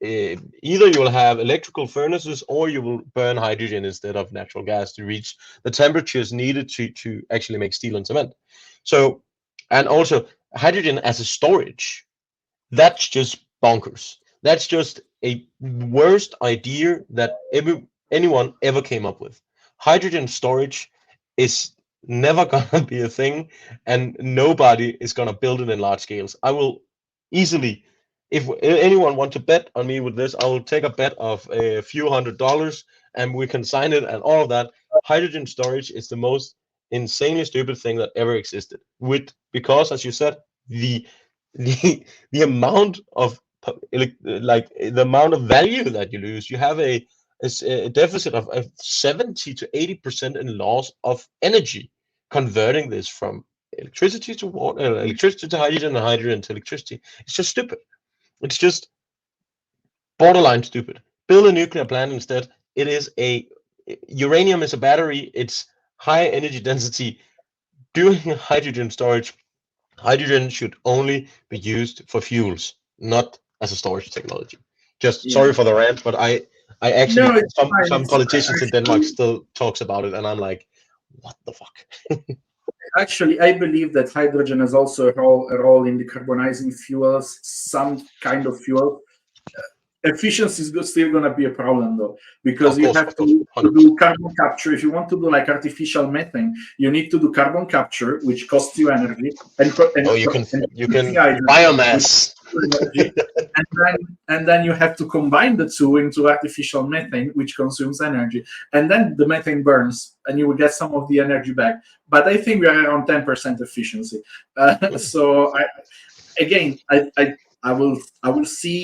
either you will have electrical furnaces or you will burn hydrogen instead of natural gas to reach the temperatures needed to actually make steel and cement. So, and also hydrogen as a storage, that's just bonkers. That's just a worst idea that anyone ever came up with. Hydrogen storage is never gonna be a thing, and nobody is gonna build it in large scales. I will easily, if anyone want to bet on me with this, I will take a bet of a few $100s, and we can sign it and all of that. hydrogen storage is the most insanely stupid thing that ever existed. Because, as you said, the the amount of like the amount of value that you lose, you have a deficit of 70 to 80% in loss of energy, converting this from electricity to water, electricity to hydrogen, and hydrogen to electricity. It's just stupid. It's just borderline stupid. Build a nuclear plant instead. It is a uranium is a battery. It's high energy density. During hydrogen storage, hydrogen should only be used for fuels, not as a storage technology. Just Yeah. sorry for the rant, but I No, actually it's fine. some It's politicians in Denmark actually, still talks about it, and I'm like, what the fuck? actually, I believe that hydrogen has also a role in decarbonizing fuels, some kind of fuel. Efficiency is still going to be a problem though, because you have Of course, to 100%. do carbon capture. If you want to do like artificial methane, you need to do carbon capture, which costs you energy, Oh, and you producing can hydrogen, which biomass. costs you energy, and then you have to combine the two into artificial methane, which consumes energy, and then the methane burns, and you will get some of the energy back. But I think we are around 10% efficiency. So again, I will see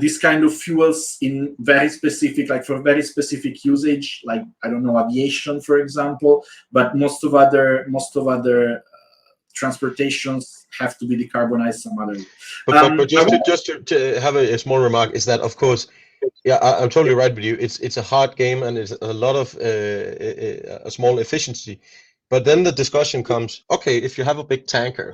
this kind of fuels in very specific, like for very specific usage, like I don't know, aviation, for example. But most of other transportations have to be decarbonized some other way. But I just to have a small remark is that, of course, yeah, I'm totally right with you. It's a hard game and it's a lot of a small efficiency. But then the discussion comes, okay, if you have a big tanker,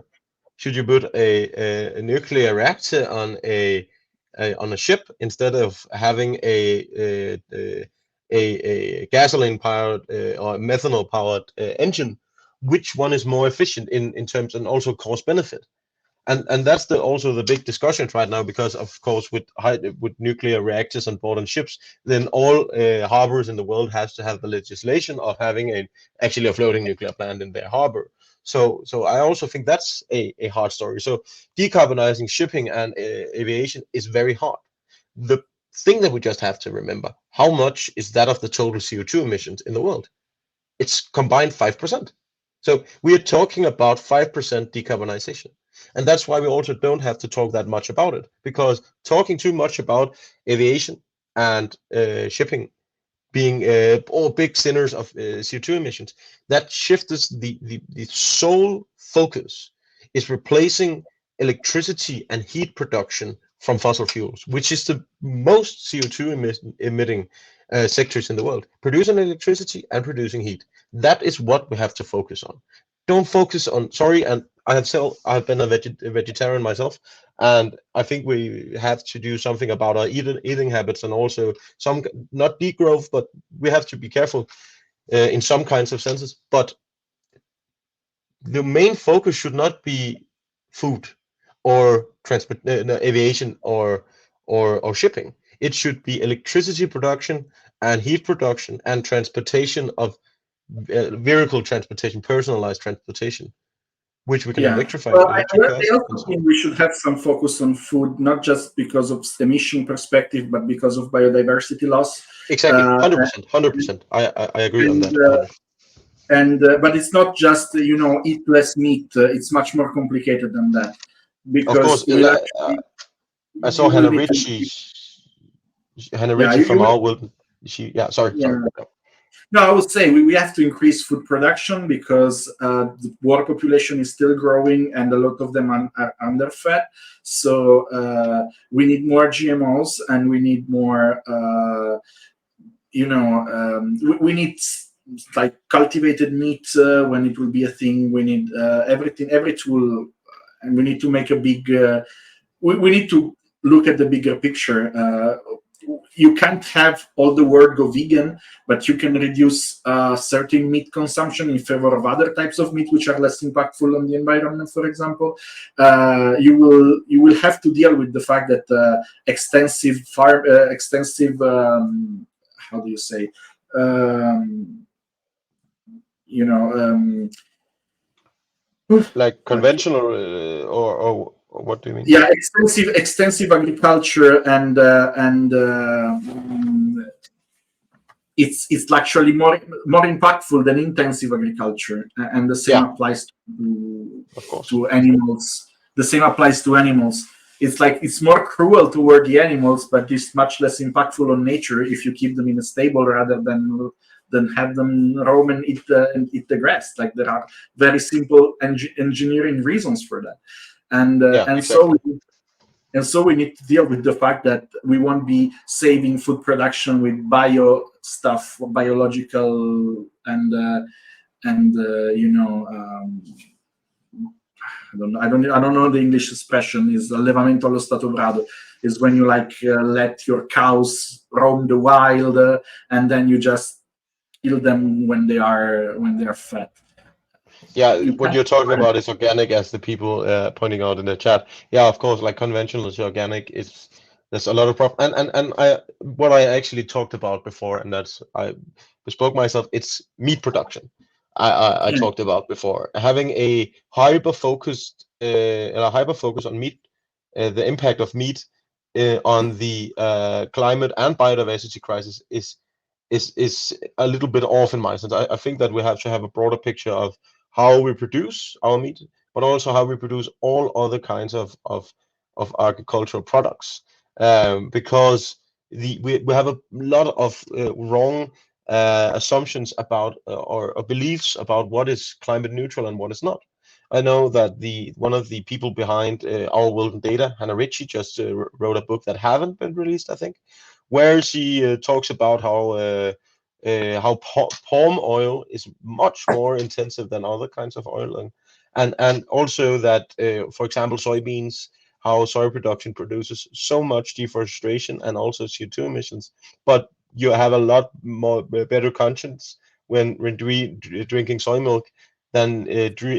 should you put a nuclear reactor on a ship instead of having a gasoline powered or methanol powered engine? Which one is more efficient in terms and also cost benefit? And that's also the big discussions right now, because of course with nuclear reactors on board on ships, then all harbors in the world has to have the legislation of having actually a floating nuclear plant in their harbor. So I also think that's a hard story. So decarbonizing shipping and aviation is very hard. The thing that we just have to remember, how much is that of the total CO2 emissions in the world? It's combined 5%. So we are talking about 5% decarbonization. And that's why we also don't have to talk that much about it, because talking too much about aviation and shipping being all big sinners of CO2 emissions, that shifts the sole focus is replacing electricity and heat production from fossil fuels, which is the most CO2 emitting sectors in the world. Producing electricity and producing heat. That is what we have to focus on. Don't focus on, sorry, and I've been a vegetarian myself, and I think we have to do something about our eating habits, and also some, not degrowth, but we have to be careful in some kinds of senses. But the main focus should not be food or transport, no, aviation or shipping. It should be electricity production and heat production and transportation of vehicle transportation, personalized transportation, which we can Yeah. electrify with Well, electric I cars and also so on. think we should have some focus on food, not just because of emission perspective, but because of biodiversity loss. Exactly, Uh, 100%, 100%. I agree on and that. 100. but it's not just eat less meat. It's much more complicated than that, Of course, because we'll actually I saw you will need to, Hannah yeah, Ritchie from you our will. She, yeah, sorry. yeah. No, I would say we have to increase food production, because the world population is still growing and a lot of them are underfed. So we need more GMOs, and we need more, we need like cultivated meat when it will be a thing. We need everything, every tool, and we need to make a big, we need to look at the bigger picture. You can't have all the world go vegan, but you can reduce certain meat consumption in favor of other types of meat which are less impactful on the environment. For example, you will have to deal with the fact that extensive how do you say, um, you know um, Like conventional, or what do you mean? yeah, extensive agriculture and it's actually more impactful than intensive agriculture, and the same Yeah, applies to of course. animals. The same applies to animals. It's like it's more cruel toward the animals, but it's much less impactful on nature if you keep them in a stable rather than have them roam and eat the grass. Like there are very simple engineering reasons for that, and Yeah, and so exactly. we need to deal with the fact that we won't be saving food production with bio stuff, biological and I don't know the English expression. Is allevamento allo stato brado. Is when you like let your cows roam the wild and then you just kill them when they are fat. Yeah, You what can't. you're talking about is organic, as the people pointing out in the chat. Yeah, of course, like conventional is organic is there's a lot of problem. And I what I actually talked about before, and that's I bespoke myself. It's meat production. I Yeah, talked about before having a hyper focus on meat, the impact of meat on the climate and biodiversity crisis is a little bit off in my sense. I think that we have to have a broader picture of how we produce our meat, but also how we produce all other kinds of agricultural products. Because we have a lot of wrong assumptions about or beliefs about what is climate neutral and what is not. I know that the one of the people behind Our World in Data, Hannah Ritchie, just wrote a book that haven't been released, I think, where she talks about how palm oil is much more intensive than other kinds of oil, and also that, for example, soybeans, how soy production produces so much deforestation and also CO2 emissions, but you have a lot more better conscience when drinking soy milk than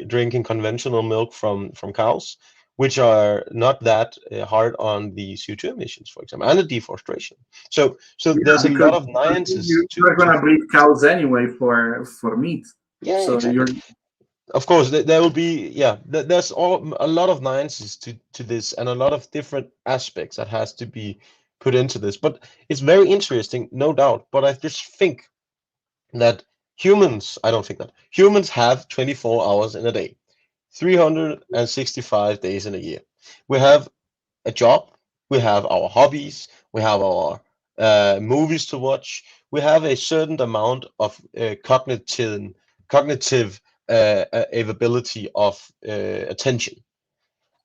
drinking conventional milk from cows, which are not that hard on the CO2 emissions, for example, and the deforestation. So yeah, there's a because lot of nuances you're to gonna breed cows anyway for meat. yeah, So exactly. you're Of course, there will be yeah. There's a lot of nuances to this, and a lot of different aspects that has to be put into this. But it's very interesting, no doubt. But I just think that I don't think that humans have 24 hours in a day, 365 days in a year. We have a job, we have our hobbies, we have our movies to watch, we have a certain amount of cognitive availability of attention,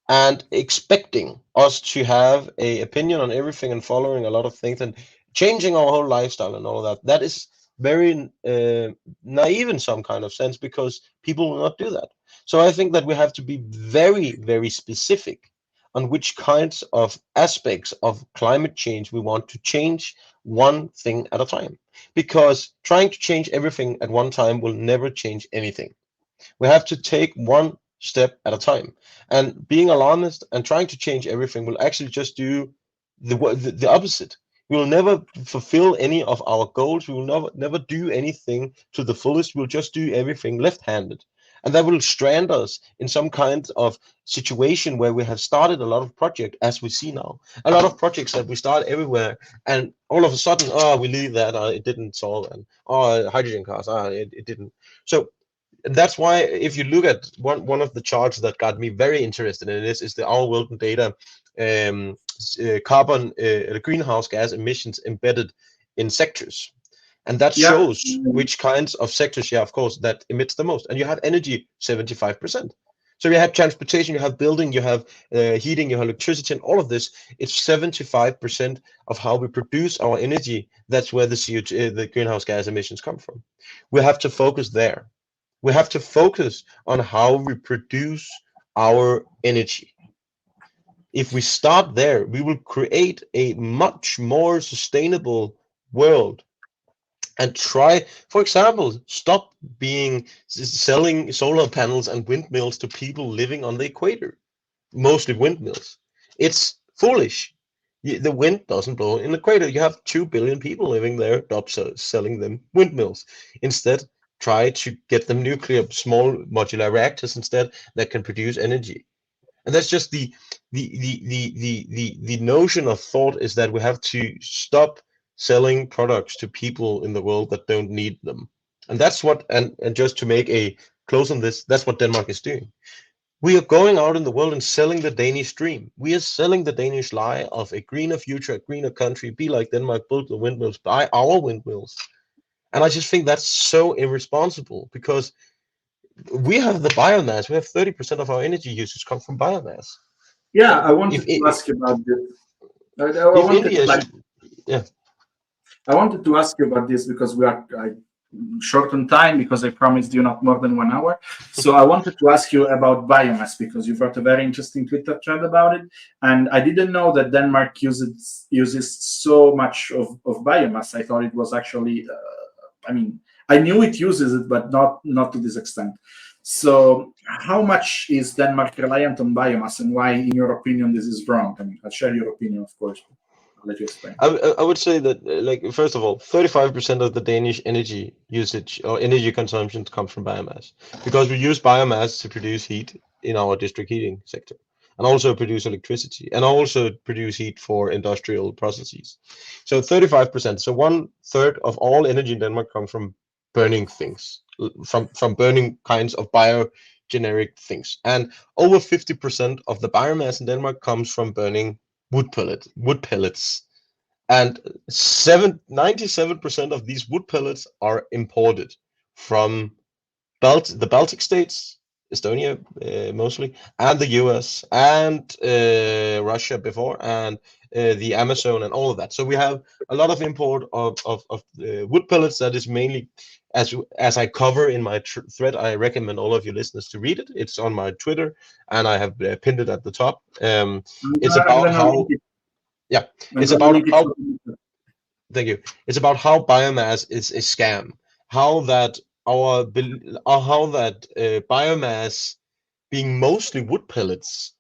and expecting us to have a opinion on everything and following a lot of things and changing our whole lifestyle and all that, that is very naive in some kind of sense, because people will not do that. So I think that we have to be very, very specific on which kinds of aspects of climate change we want to change, one thing at a time, because trying to change everything at one time will never change anything. We have to take one step at a time. And being alarmist and trying to change everything will actually just do the opposite. We will never fulfill any of our goals. We will never do anything to the fullest. We'll just do everything left-handed. And that will strand us in some kind of situation where we have started a lot of projects, as we see now. A lot of projects that we start everywhere, and all of a sudden, oh, we leave that, it didn't solve, and oh, hydrogen cars, it didn't. So that's why if you look at one of the charts that got me very interested in this is the Our World in Data carbon greenhouse gas emissions embedded in sectors, and that yeah. shows which kinds of sectors, yeah, of course, that emits the most. And you have energy 75%. So you have transportation, you have building, you have heating, you have electricity, and all of this. It's 75% of how we produce our energy. That's where the CO2, the greenhouse gas emissions come from. We have to focus there. We have to focus on how we produce our energy. If we start there, we will create a much more sustainable world, and try, for example, stop being selling solar panels and windmills to people living on the equator, mostly windmills. It's foolish. The wind doesn't blow in the equator. You have 2 billion people living there. Stop selling them windmills. Instead, try to get them nuclear small modular reactors instead that can produce energy. And that's just the notion of thought, is that we have to stop selling products to people in the world that don't need them. And that's what, and just to make a close on this, that's what Denmark is doing. We are going out in the world and selling the Danish dream. We are selling the Danish lie of a greener future, a greener country, be like Denmark, build the windmills, buy our windmills. And I just think that's so irresponsible because we have the biomass. We have 30% of our energy usage come from biomass. Yeah, I If wanted to ask you about this. I if wanted India like should, yeah, I wanted to ask you about this because we are short on time because I promised you not more than 1 hour. So I wanted to ask you about biomass because you wrote a very interesting Twitter thread about it, and I didn't know that Denmark uses so much of biomass. I thought it was actually, I mean, I knew it uses it, but not to this extent. So how much is Denmark reliant on biomass, and why, in your opinion, this is wrong? I mean, I'll share your opinion, of course. But I'll let you explain. I would say that, like, first of all, 35% of the Danish energy usage or energy consumption comes from biomass because we use biomass to produce heat in our district heating sector and also produce electricity and also produce heat for industrial processes. So 35%. So one third of all energy in Denmark comes from burning things, from burning kinds of biogeneric things. And over 50% of the biomass in Denmark comes from burning wood pellets, and 97% of these wood pellets are imported from the Baltic states, Estonia mostly, and the US and Russia before, and the Amazon and all of that. So we have a lot of import of wood pellets that is mainly, as I cover in my thread. I recommend all of your listeners to read it. It's on my Twitter, and I have pinned it at the top. It's I'm about gonna how, link it. yeah, I'm it's gonna about link it how for the. Thank you. It's about how biomass is a scam. How that how that biomass, being mostly wood pellets,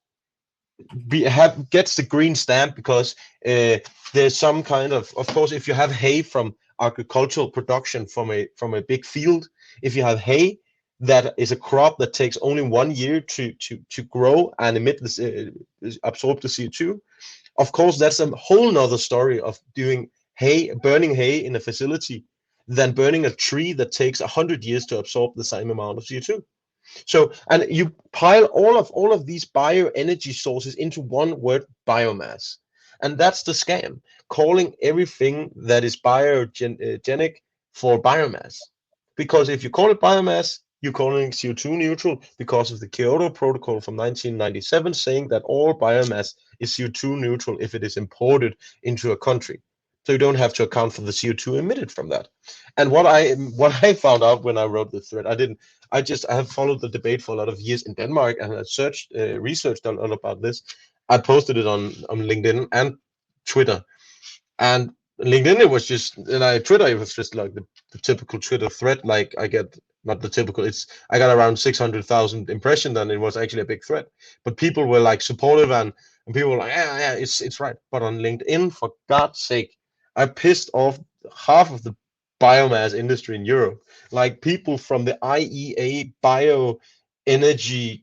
gets the green stamp because there's some kind of course, if you have hay from agricultural production from a big field, if you have hay that is a crop that takes only 1 year to grow and emit this, absorb the CO2. Of course, that's a whole nother story of burning hay in a facility than burning a tree that takes 100 years to absorb the same amount of CO2. So, and you pile all of these bioenergy sources into one word, biomass, and that's the scam, calling everything that is biogenic for biomass. Because if you call it biomass, you're calling CO2 neutral because of the Kyoto Protocol from 1997, saying that all biomass is CO2 neutral if it is imported into a country. So you don't have to account for the CO2 emitted from that. And what I found out when I wrote the thread, I have followed the debate for a lot of years in Denmark, and I researched all about this. I posted it on LinkedIn and Twitter. And LinkedIn, it was just, and Twitter, it was just like the typical Twitter thread. Like I get, not the typical, I got around 600,000 impressions, and it was actually a big thread. But people were like supportive, and people were like, yeah, yeah, it's right. But on LinkedIn, for God's sake, I pissed off half of the biomass industry in Europe. Like people from the IEA Bioenergy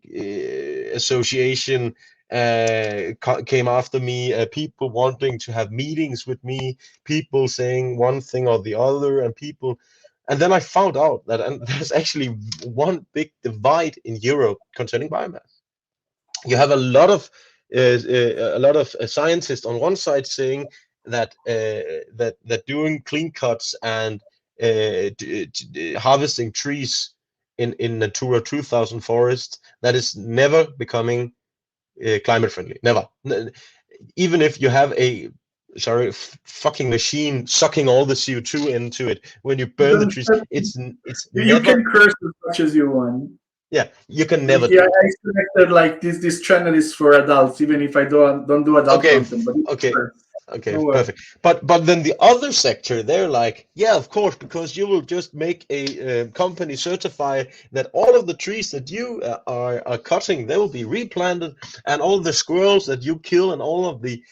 Association came after me, people wanting to have meetings with me, people saying one thing or the other, and then I found out that there's actually one big divide in Europe concerning biomass. You have a lot of scientists on one side saying that that doing clean cuts and harvesting trees in Natura 2000 forests, that is never becoming climate friendly. Never. Even if you have a fucking machine sucking all the CO2 into it when you burn the trees, it's You never. can curse as much as you want. Yeah, you can Like, never yeah, do it. I selected like this channel is for adults, even if I don't do adult Okay, content. But it's okay, fair. okay, No worries. perfect. But then the other sector, they're like, yeah, of course, because you will just make a company certify that all of the trees that you are cutting, they will be replanted, and all the squirrels that you kill, and all of the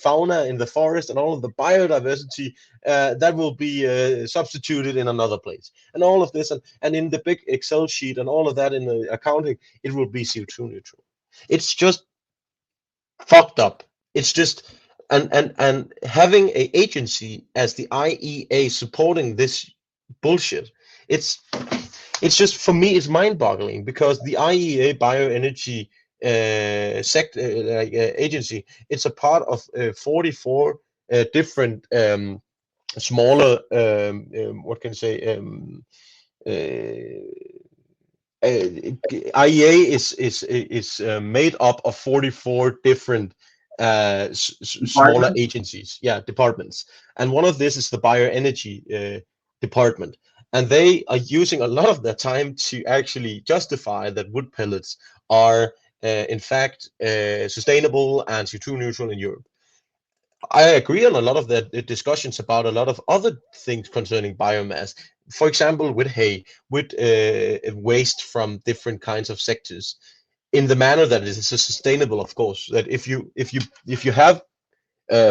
fauna in the forest, and all of the biodiversity that will be substituted in another place, and all of this, and in the big Excel sheet, and all of that in the accounting, it will be CO2 neutral. It's just fucked up. It's just, and having a agency as the IEA supporting this bullshit, it's it's just, for me, it's mind-boggling, because the IEA bioenergy agency, it's a part of 44 different smaller what can I say, uh, IEA is made up of 44 different smaller Department. agencies, yeah, departments, and one of this is the bioenergy department, and they are using a lot of their time to actually justify that wood pellets are in fact sustainable and CO2 neutral in Europe. I agree on a lot of the discussions about a lot of other things concerning biomass. For example, with hay, with waste from different kinds of sectors, in the manner that it is sustainable, of course. That if you have,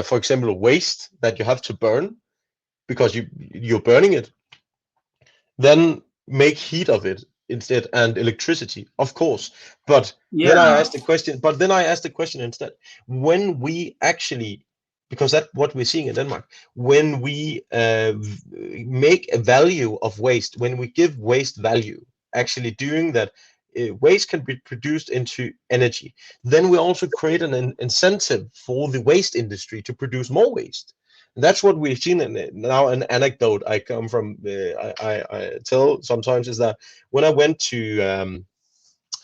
for example, waste that you have to burn because you're burning it, then make heat of it instead, and electricity, of course. But then I Yeah, asked the question. But then I asked the question instead: when we actually, because that's what we're seeing in Denmark, when we make a value of waste, when we give waste value, actually doing that, waste can be produced into energy. Then we also create an incentive for the waste industry to produce more waste. That's what we've seen. Now, an anecdote I come from, I tell sometimes, is that when I went to,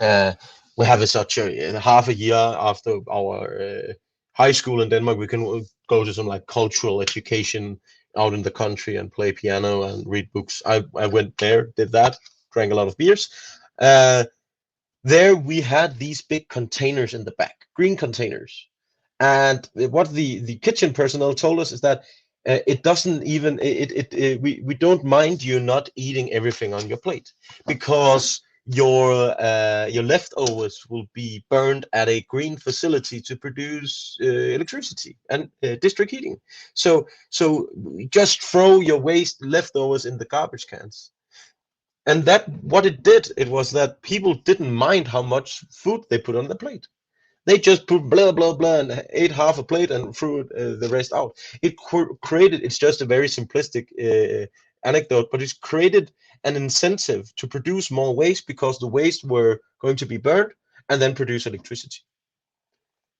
uh, we have such a half a year after our high school in Denmark, we can go to some like cultural education out in the country and play piano and read books. I went there, did that, drank a lot of beers. Uh, there we had these big containers in the back, green containers, and what the kitchen personnel told us is that it doesn't even we don't mind you not eating everything on your plate, because your leftovers will be burned at a green facility to produce electricity and district heating. So just throw your waste leftovers in the garbage cans. And that, what it did, it was that people didn't mind how much food they put on the plate. They just put blah blah blah and ate half a plate and threw the rest out. It created. It's just a very simplistic anecdote, but it's created an incentive to produce more waste, because the waste were going to be burned and then produce electricity.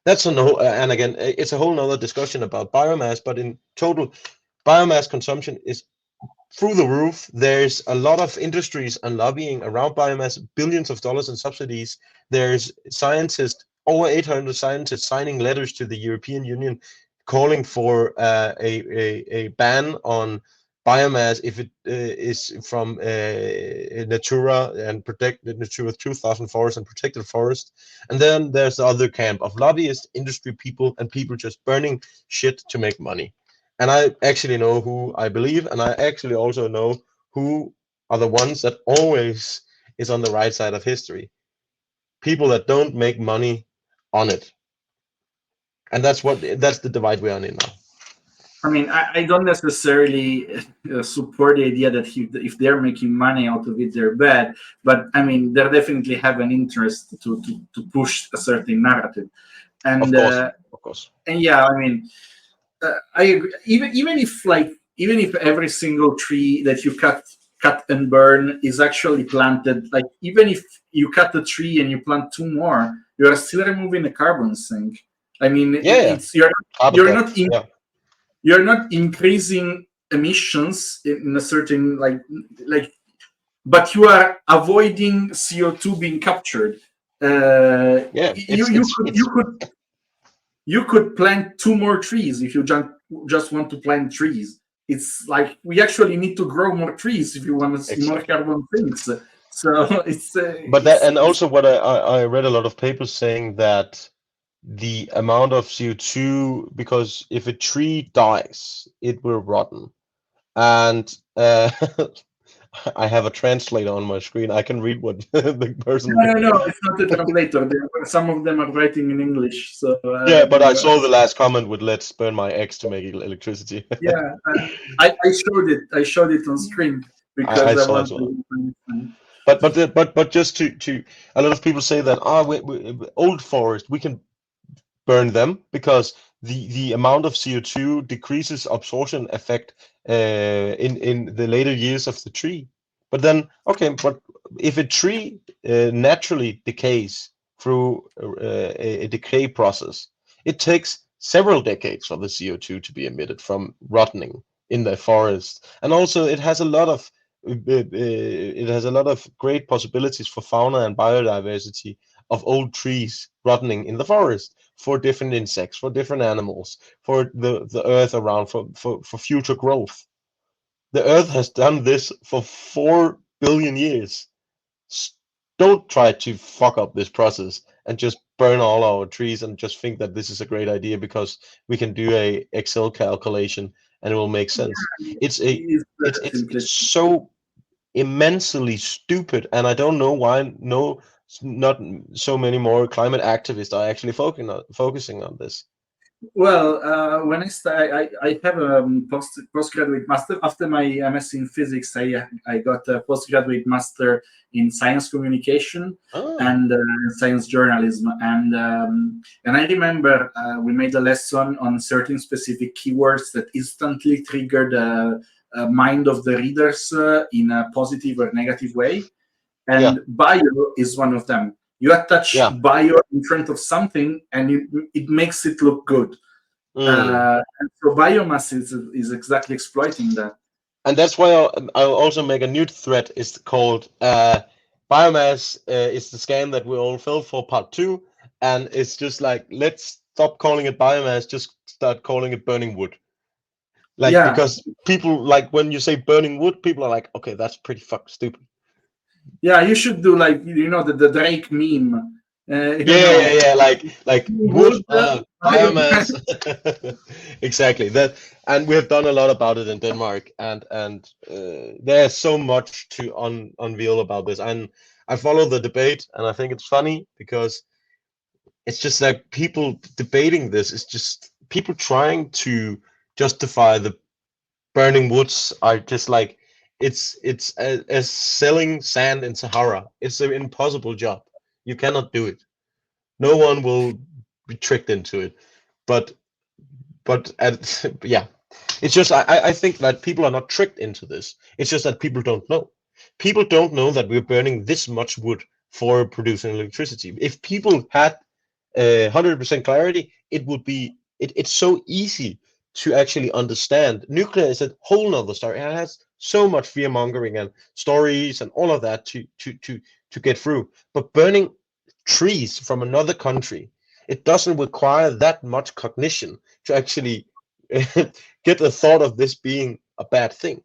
That's a no, and again, it's a whole nother discussion about biomass. But in total, biomass consumption is through the roof. There's a lot of industries and lobbying around biomass, billions of dollars in subsidies. There's scientists, over 800 scientists, signing letters to the European Union calling for a ban on biomass if it is from Natura and protected Natura 2000 forest and protected forest. And then there's the other camp of lobbyists, industry people, and people just burning shit to make money. And I actually know who I believe, and I actually also know who are the ones that always is on the right side of history. People that don't make money on it. And that's the divide we're on in now. I mean, I don't necessarily support the idea that if they're making money out of it, they're bad. But I mean, they definitely have an interest to push a certain narrative, Of and course, uh, of course. and yeah, I mean, I agree. Even if every single tree that you cut and burn is actually planted, like even if you cut a tree and you plant two more, you are still removing a carbon sink. I mean, Yeah, yeah. it's Carbon you're not depth. Yeah, you're not increasing emissions in a certain like but you are avoiding CO2 being captured. yeah. You could plant two more trees if you just want to plant trees. It's like we actually need to grow more trees if you want to see more Exactly. carbon sinks. So But that, and it's also what I read a lot of papers saying that the amount of CO2, because if a tree dies, it will rotten. And I have a translator on my screen. I can read what the person. no, it's not a translator. Some of them are writing in English, so Yeah, but I saw the last comment with "Let's burn my eggs to make electricity." yeah, I showed it. I showed it on screen I because I saw wanted as well. to. But just to a lot of people say that old forest, we can burn them because the amount of CO2 decreases absorption effect in the later years of the tree. But then, okay, but if a tree naturally decays through a decay process, it takes several decades for the CO2 to be emitted from rotting in the forest, and also it has a lot of great possibilities for fauna and biodiversity of old trees rotting in the forest for different insects, for different animals, for the earth around, for future growth. The earth has done this for 4 billion years. Don't try to fuck up this process and just burn all our trees and just think that this is a great idea because we can do a Excel calculation and it will make sense. It's a Is it's simply. so immensely stupid, and I don't know why not so many more climate activists are actually focusing on this. Well, when I have a postgraduate master after my MS in physics. I got a postgraduate master in science communication Oh, and science journalism, and I remember we made a lesson on certain specific keywords that instantly triggered the mind of the readers in a positive or negative way, yeah, and bio is one of them. You attach yeah. bio in front of something, and it makes it look good. Mm. And so biomass is exactly exploiting that. And that's why I'll also make a new thread. It's called biomass is the scam that we all fell for part 2, and it's just like, let's stop calling it biomass, just start calling it burning wood. Like, Yeah, because people, like, when you say burning wood, people are like, okay, that's pretty fucking stupid. yeah. You should do like the Drake meme. Yeah, yeah, yeah. Like wood, Wood, biomass. Exactly that, and we have done a lot about it in Denmark, and there's so much to unveil about this. And I follow the debate, and I think it's funny because it's just like people debating this. It's just people trying to justify the burning woods are just like it's as selling sand in Sahara. It's an impossible job. You cannot do it. No one will be tricked into it. But yeah, it's just I think that people are not tricked into this. It's just that people don't know. People don't know that we're burning this much wood for producing electricity. If people had 100% clarity, it would be it's so easy to actually understand. Nuclear is a whole nother story. It has so much fear mongering and stories and all of that to get through. But burning trees from another country, it doesn't require that much cognition to actually get the thought of this being a bad thing.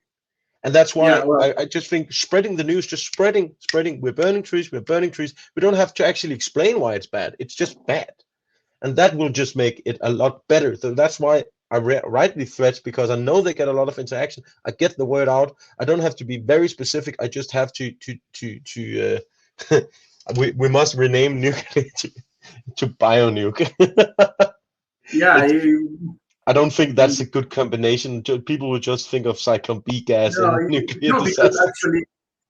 And that's yeah. why Well, I just think spreading the news, just spreading, we're burning trees, we're burning trees. We don't have to actually explain why it's bad. It's just bad. And that will just make it a lot better. So that's why I write the threads, because I know they get a lot of interaction. I get the word out. I don't have to be very specific. I just have to we must rename nuclear to bionuke. yeah. It I don't think that's a good combination. People will just think of Cyclone B gas No, in nuclear no, because disasters.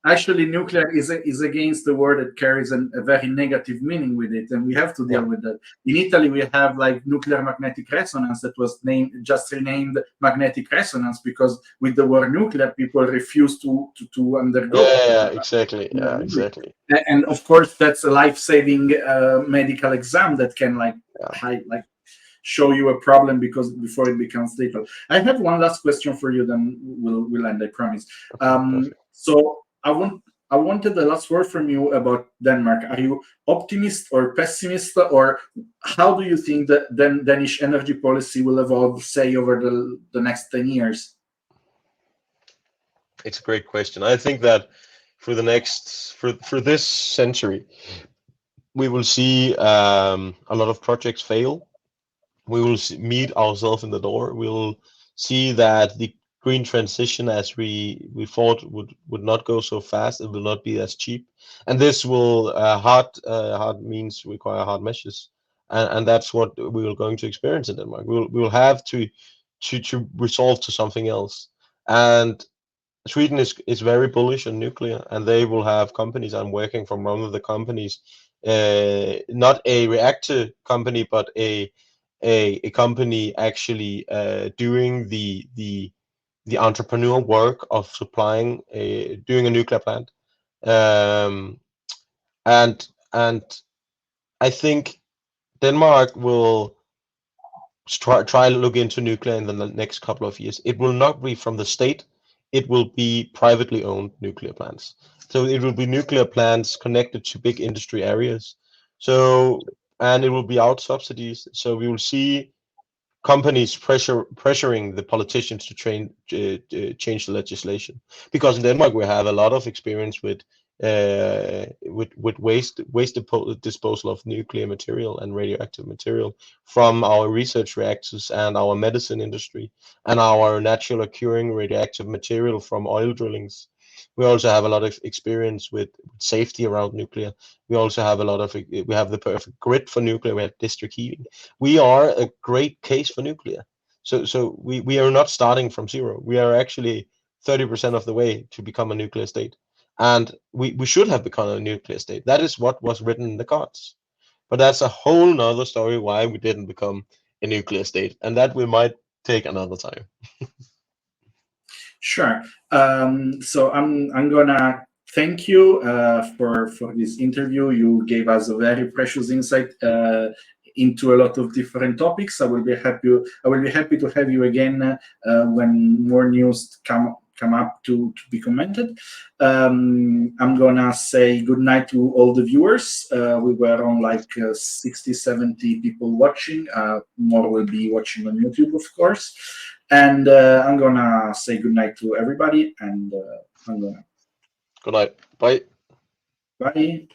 actually, nuclear is against the word that carries a very negative meaning with it, and we have to deal Yeah. with that. In Italy, we have like nuclear magnetic resonance that was just renamed magnetic resonance because with the word nuclear, people refuse to undergo. Yeah, exactly. Yeah, exactly. And of course, that's a life-saving medical exam that can Yeah. like show you a problem because before it becomes lethal. I have one last question for you, then we'll end. I promise. Okay, perfect. So I wanted the last word from you about Denmark. Are you optimist or pessimist, or how do you think that Danish energy policy will evolve, say, over the next 10 years? It's a great question. I think that for this century, we will see a lot of projects fail. We will meet ourselves in the door. We'll see that the green transition, as we thought, would not go so fast. It will not be as cheap, and this will hard means require hard measures, and that's what we are going to experience in Denmark. We will have to resolve to something else, and Sweden is very bullish on nuclear, and they will have companies. I'm working from one of the companies, not a reactor company, but a company actually doing the entrepreneurial work of supplying doing a nuclear plant. Um, and I think Denmark will try to look into nuclear in the next couple of years. It will not be from the state. It will be privately owned nuclear plants. So it will be nuclear plants connected to big industry areas. So, and it will be out subsidies. So we will see companies pressuring the politicians to change the legislation, because in Denmark we have a lot of experience with waste disposal of nuclear material and radioactive material from our research reactors and our medicine industry and our natural occurring radioactive material from oil drillings. We also have a lot of experience with safety around nuclear. We also have a lot of we have the perfect grid for nuclear. We have district heating. We are a great case for nuclear. So we are not starting from zero. We are actually 30% of the way to become a nuclear state. And we should have become a nuclear state. That is what was written in the cards. But that's a whole nother story why we didn't become a nuclear state. And that we might take another time. Sure. So I'm gonna thank you for this interview. You gave us a very precious insight into a lot of different topics. I will be happy to have you again when more news come up to be commented. I'm gonna say good night to all the viewers. We were on like 60, 70 people watching. More will be watching on YouTube, of course. And I'm gonna say good night to everybody, and I'm gonna Good night. Bye. bye.